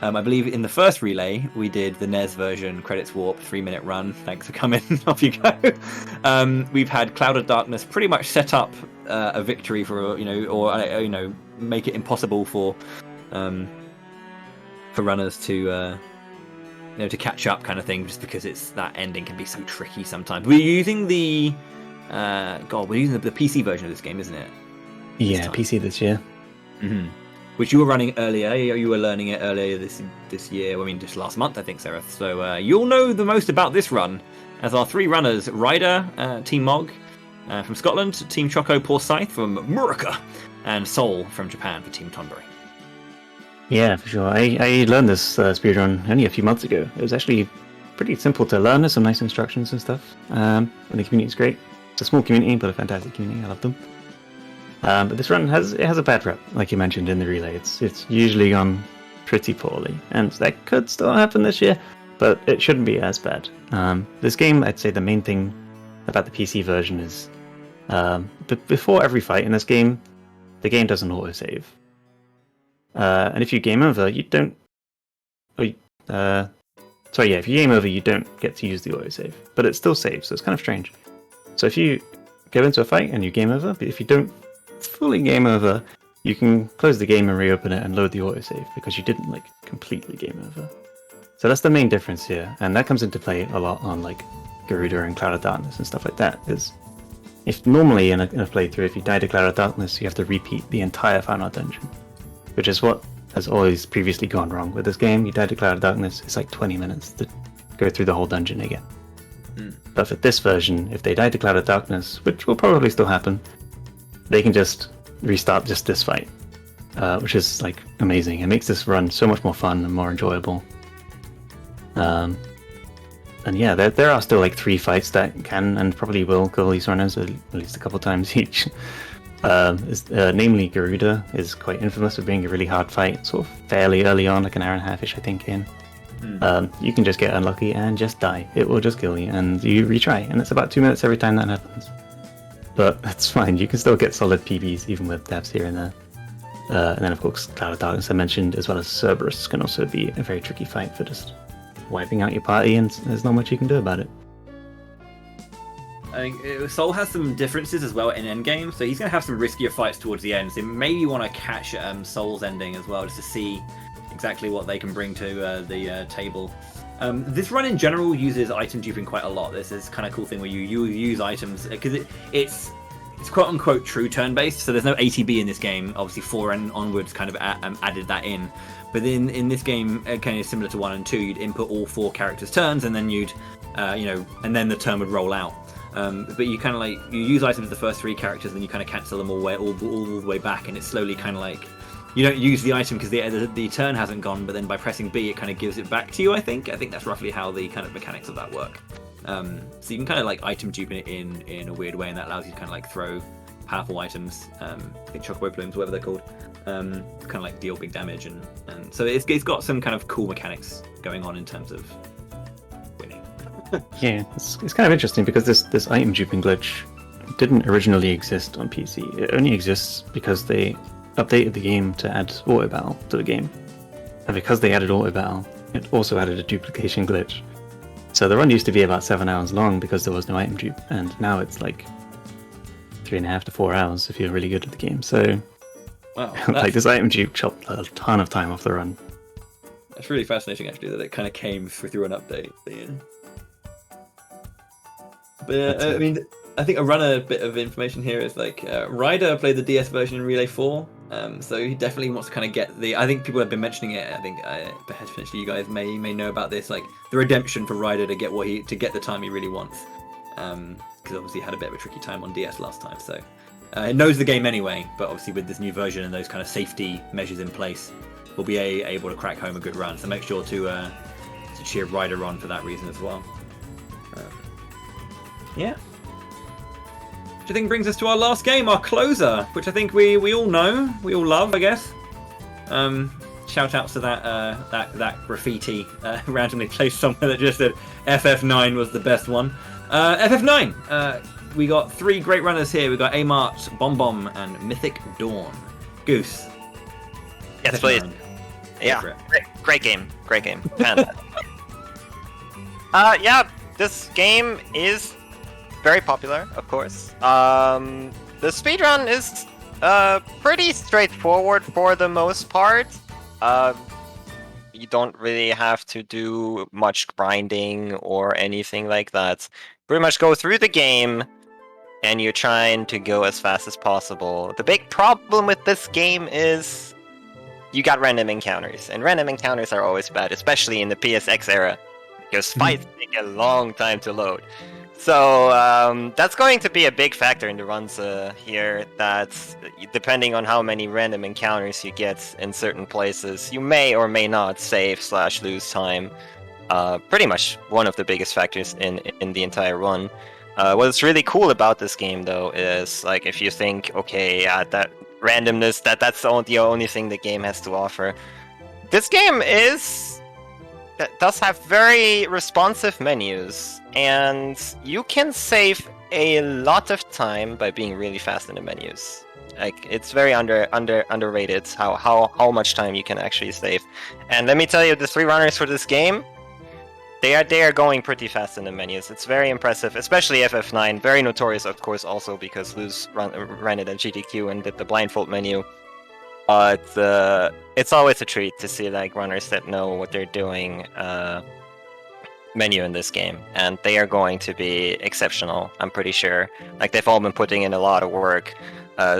I believe in the first relay we did the NES version, credits warp, 3-minute run. Thanks for coming. Off you go. We've had Cloud of Darkness pretty much set up a victory for make it impossible for runners to catch up, kind of thing, just because that ending can be so tricky sometimes. We're using the PC version of this game, isn't it?
Yeah, PC this year.
Mm-hmm. Which you were running earlier. You were learning it earlier this year. I mean, just last month, I think, Cereth. So you'll know the most about this run, as our 3 runners: Ryder, Team Mog from Scotland, Team Choco Porsyth from America, and Soul from Japan for Team Tonberry.
Yeah, for sure. I learned this speedrun only a few months ago. It was actually pretty simple to learn. There's some nice instructions and stuff. And the community's great. It's a small community, but a fantastic community. I love them. But this run has a bad rep, like you mentioned in the relay. It's usually gone pretty poorly, and that could still happen this year, but it shouldn't be as bad. This game, I'd say the main thing about the PC version is before every fight in this game, the game doesn't autosave. And if you game over, you don't. If you game over, you don't get to use the autosave, but it still saves, so it's kind of strange. So if you go into a fight and you game over, but if you don't fully game over, you can close the game and reopen it and load the autosave because you didn't completely game over. So that's the main difference here, and that comes into play a lot on Garuda and Cloud of Darkness and stuff like that. Is if normally in a playthrough, if you die to Cloud of Darkness, you have to repeat the entire final dungeon, which is what has always previously gone wrong with this game. You die to Cloud of Darkness, it's 20 minutes to go through the whole dungeon again. But for this version, if they die to Cloud of Darkness, which will probably still happen, they can just restart just this fight, which is amazing. It makes this run so much more fun and more enjoyable. And yeah, there are still 3 fights that can and probably will kill these runners at least a couple times each. Namely, Garuda is quite infamous for being a really hard fight, sort of fairly early on, an hour and a half-ish, I think, in. You can just get unlucky and just die. It will just kill you, and you retry, and it's about 2 minutes every time that happens. But that's fine, you can still get solid PBs even with deaths here and there. And then of course Cloud of Darkness I mentioned, as well as Cerberus, can also be a very tricky fight for just wiping out your party, and there's not much you can do about it.
I think Soul has some differences as well in endgame, so he's going to have some riskier fights towards the end, so maybe you want to catch Soul's ending as well, just to see exactly what they can bring to the table. This run in general uses item duping quite a lot. This is kind of cool thing where you use items because it's quote unquote true turn based. So there's no ATB in this game. Obviously 4 and onwards kind of added that in. But in this game, kind of similar to 1 and 2, you'd input all 4 characters' turns, and then you'd and then the turn would roll out. But you kind of you use items the first 3 characters, and then you kind of cancel them all the way back, and it's slowly kind of you don't use the item because the turn hasn't gone, but then by pressing B, it kind of gives it back to you, I think. I think that's roughly how the kind of mechanics of that work. So you can kind of item dupe it in a weird way, and that allows you to kind of throw powerful items, I think chocobo plumes, whatever they're called, kind of deal big damage, and so it's got some kind of cool mechanics going on in terms of winning.
Yeah, it's kind of interesting because this item duping glitch didn't originally exist on PC. It only exists because they updated the game to add auto battle to the game, and because they added auto battle, it also added a duplication glitch. So the run used to be about 7 hours long because there was no item dupe, and now it's 3.5 to 4 hours if you're really good at the game. So
wow,
this item dupe chopped a ton of time off the run.
That's really fascinating, actually, that it kind of came through an update. But I mean, I think a bit of information here is Ryder played the DS version in Relay 4, so he definitely wants to kind of get I think people have been mentioning it. I think potentially you guys may know about this, the redemption for Ryder to get the time he really wants, because obviously he had a bit of a tricky time on DS last time. So it knows the game anyway, but obviously with this new version and those kind of safety measures in place, we'll be able to crack home a good run. So make sure to cheer Ryder on for that reason as well. Yeah. Which I think brings us to our last game, our closer, which I think we all know, we all love, I guess. Shout outs to that graffiti randomly placed somewhere that just said FF9 was the best one. FF9. We got 3 great runners here. We got Amart, Bomb Bomb, and Mythic Dawn. Goose.
Yes, please. Yeah, great game. Fantastic. Yeah, this game is very popular, of course. The speedrun is pretty straightforward for the most part. You don't really have to do much grinding or anything like that. Pretty much go through the game, and you're trying to go as fast as possible. The big problem with this game is you got random encounters, and random encounters are always bad, especially in the PSX era, because fights take a long time to load. So that's going to be a big factor in the runs here. That depending on how many random encounters you get in certain places, you may or may not save/lose time. Pretty much one of the biggest factors in the entire run. What's really cool about this game, though, is like if you think, okay, that randomness, that's the only thing the game has to offer. This game does have very responsive menus, and you can save a lot of time by being really fast in the menus. Like it's very underrated how much time you can actually save. And let me tell you, the 3 runners for this game, they are going pretty fast in the menus. It's very impressive, especially FF9. Very notorious, of course, also because Luz ran it at GDQ and did the blindfold menu. But it's always a treat to see like runners that know what they're doing menu in this game, and they are going to be exceptional. I'm pretty sure. Like they've all been putting in a lot of work.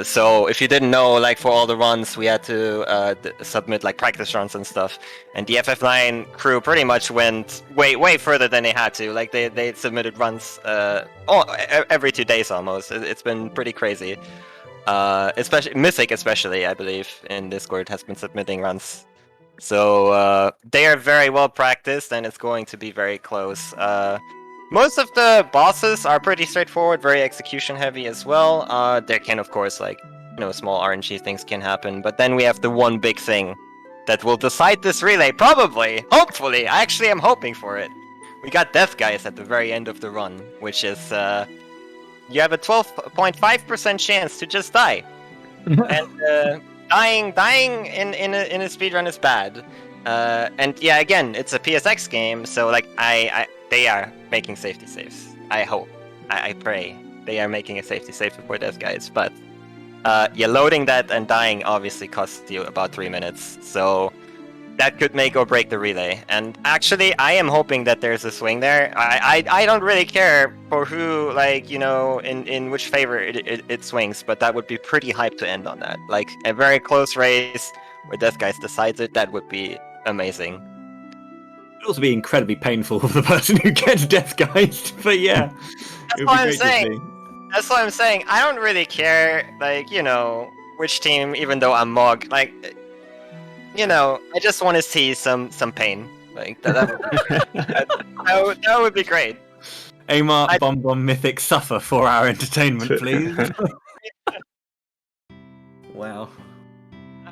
So if you didn't know, like for all the runs, we had to submit like practice runs and stuff. And the FF9 crew pretty much went way further than they had to. Like they submitted runs every 2 days almost. It's been pretty crazy. Especially Mythic, I believe, in Discord has been submitting runs. So they are very well practiced, and it's going to be very close. Most of the bosses are pretty straightforward, very execution heavy as well. There can, of course, like, small RNG things can happen. But then we have the one big thing that will decide this relay, probably, hopefully. I actually am hoping for it. We got Death Guys at the very end of the run, which is, you have a 12.5% chance to just die. And dying in a speedrun is bad. And yeah, again, it's a PSX game, so like they are making safety saves. I hope. I pray they are making a safety save before Death Guys. But yeah, loading that and dying obviously costs you about 3 minutes. So that could make or break the relay. And actually, I am hoping that there's a swing there. I don't really care for who, like, in which favor it swings, but that would be pretty hype to end on that. Like, a very close race where Death Guys decides it, that would be amazing.
It would also be incredibly painful for the person who gets Death Guys, but yeah.
That's what I'm saying. That's what I'm saying. I don't really care, like, which team, even though I'm Mog, like, I just want to see some pain. Like, that would be great.
Amar, Bomb, Mythic, suffer for our entertainment, please. Wow.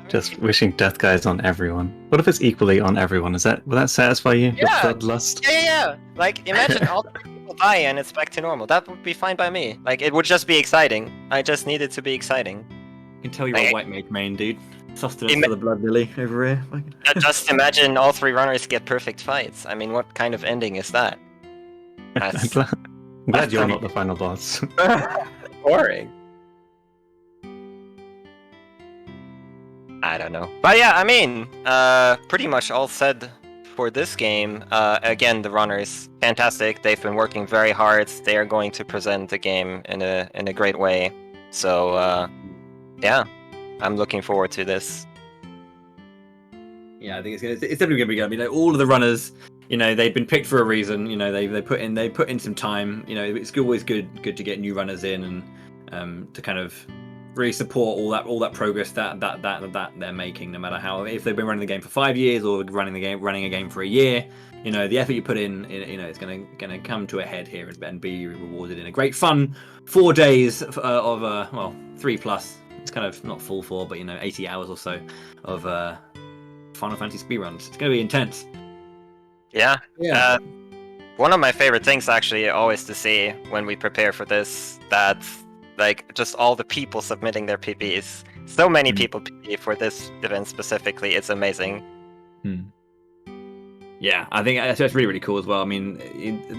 Just wishing Death Guys on everyone. What if it's equally on everyone? Will that satisfy you?
Yeah.
Your bloodlust?
Yeah. Like, imagine all the people die and it's back to normal. That would be fine by me. Like, it would just be exciting. I just need it to be exciting.
I can tell you're a white mage main, dude. Sustenance for the blood lily over here.
Just imagine all 3 runners get perfect fights. I mean, what kind of ending is that?
I'm glad you're not the final boss.
Boring. I don't know. But yeah, I mean, pretty much all said for this game. Again, the runners, fantastic. They've been working very hard. They are going to present the game in a great way. So, yeah, I'm looking forward to this.
Yeah, I think it's definitely going to be good. I mean, all of the runners, they've been picked for a reason. They put in some time. It's always good to get new runners in and to kind of really support all that progress that they're making, no matter how, if they've been running the game for 5 years or running a game for a year. The effort you put in, it's gonna come to a head here and be rewarded in a great fun 4 days of 3+. It's kind of not full 4, but 80 hours or so of Final Fantasy speedruns. It's gonna be intense.
Yeah. One of my favorite things actually always to see when we prepare for this, that's like just all the people submitting their PBs. So many people PB for this event specifically. It's amazing.
Yeah, I think that's really, really cool as well. I mean,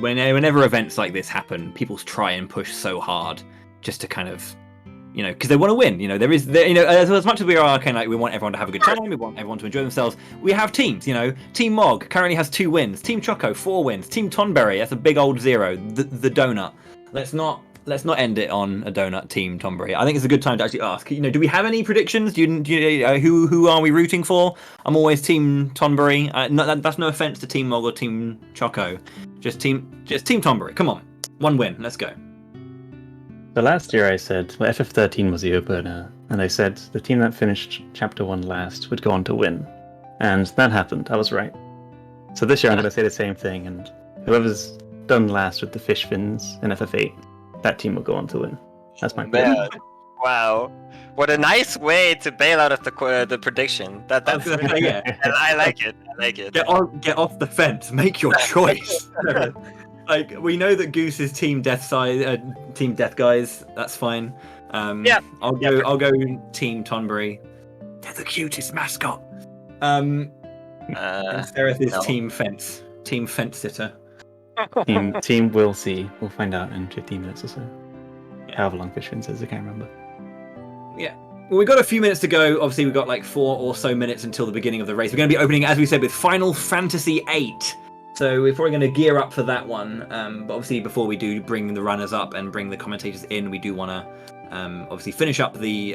whenever events like this happen, people try and push so hard just to kind of, because they want to win. As much as we are kind of like, we want everyone to have a good time, we want everyone to enjoy themselves. We have teams. Team Mog currently has 2 wins. Team Choco 4 wins. Team Tonberry, that's a big old 0. The donut. Let's not end it on a donut, Team Tonberry. I think it's a good time to actually ask. Do we have any predictions? Who are we rooting for? I'm always Team Tonberry. That's no offense to Team Mog or Team Choco. Just Team Tonberry. Come on. One win. Let's go.
So last year I said FF13 was the opener, and I said the team that finished Chapter 1 last would go on to win. And that happened. I was right. So this year I'm going to say the same thing, and whoever's done last with the fish fins in FF8, that team will go on to win. That's my pick.
Man, wow. What a nice way to bail out of the prediction. That's really,
Yeah.
I like it. I like it.
Get off the fence. Make your choice. Like, we know that Goose is Team Death Team Death guys. That's fine.
Yeah.
I'll go Team Tonbury. They're the cutest mascot. And Cereth is
no.
Team Fence. Team Fence Sitter.
Team will see. We'll find out in 15 minutes or so.
Yeah.
However long fish fins is, I can't remember.
Yeah. Well, we've got a few minutes to go. Obviously, we've got like 4 or so minutes until the beginning of the race. We're going to be opening, as we said, with Final Fantasy VIII. So we're probably going to gear up for that one. But obviously, before we do bring the runners up and bring the commentators in, we do want to obviously finish up the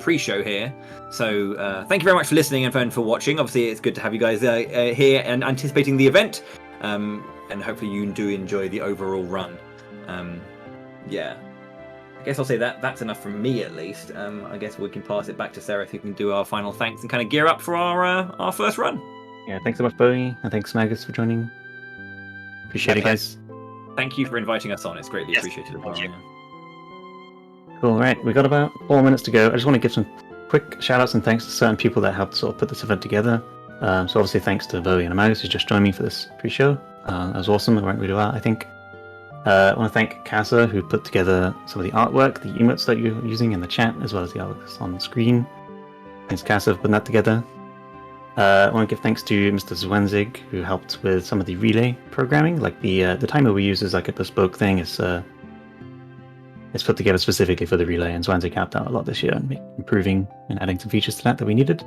pre-show here. So thank you very much for listening and for watching. Obviously, it's good to have you guys here and anticipating the event. And hopefully you do enjoy the overall run. Yeah. I guess I'll say that's enough from me at least. I guess we can pass it back to Cereth, who can do our final thanks and kind of gear up for our first run.
Yeah, thanks so much, Bowie, and thanks, Magus, for joining. Appreciate it, guys.
Thank you for inviting us on. It's greatly appreciated as well.
Thank you.
Cool, right, we got about 4 minutes to go. I just want to give some quick shout-outs and thanks to certain people that helped sort of put this event together. So obviously thanks to Bowie and eLmaGus, who's just joined me for this pre-show. That was awesome, it went really well, I think. I want to thank Casa, who put together some of the artwork, the emotes that you're using in the chat, as well as the artwork on the screen. Thanks, Casa, for putting that together. I want to give thanks to Mr. Zwenzig, who helped with some of the relay programming. Like the timer we use is like a bespoke thing. It's put together specifically for the relay, and Zwenzig helped out a lot this year and improving and adding some features to that we needed.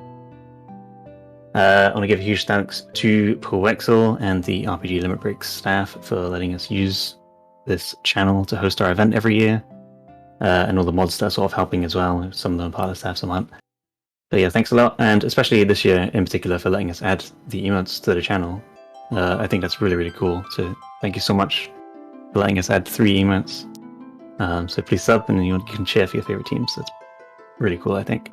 I want to give a huge thanks to Poexel and the RPG Limit Breaks staff for letting us use this channel to host our event every year, and all the mods that are sort of helping as well. Some of them are part of the staff, some aren't. But yeah, thanks a lot, and especially this year in particular for letting us add the emotes to the channel. I think that's really, really cool. So thank you so much for letting us add 3 emotes. So please sub, and you can share for your favorite teams. That's really cool, I think.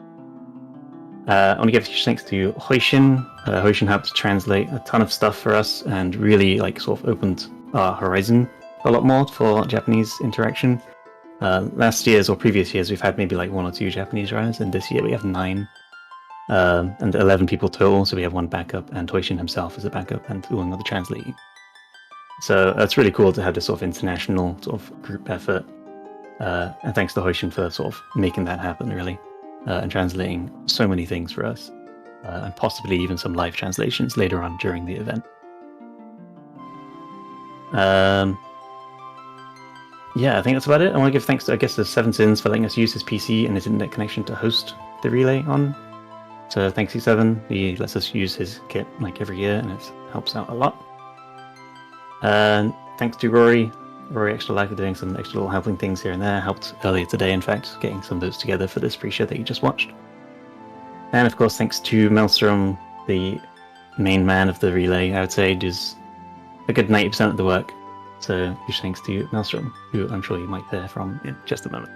I want to give huge thanks to Hoishin. Hoishin helped translate a ton of stuff for us and really like sort of opened our horizon a lot more for Japanese interaction. Last year's or previous years we've had maybe like 1 or 2 Japanese runners, and this year we have 9 and 11 people total, so we have 1 backup, and Hoishin himself is a backup and doing another translating. So it's really cool to have this sort of international sort of group effort, and thanks to Hoishin for sort of making that happen really, and translating so many things for us, and possibly even some live translations later on during the event. Yeah, I think that's about it. I want to give thanks to, I guess, the Seven Sins for letting us use his PC and his internet connection to host the relay on. So thanks, C7. He lets us use his kit like every year, and it helps out a lot. And thanks to Rory Extra Life for doing some extra little helping things here and there. Helped earlier today, in fact, getting some of those together for this pre-show that you just watched. And of course, thanks to Maelstrom, the main man of the relay, I would say, does a good 90% of the work. So huge thanks to Maelstrom, who I'm sure you might hear from in just a moment.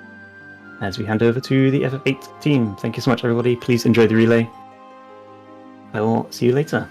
As we hand over to the FF8 team. Thank you so much, everybody. Please enjoy the relay. I will see you later.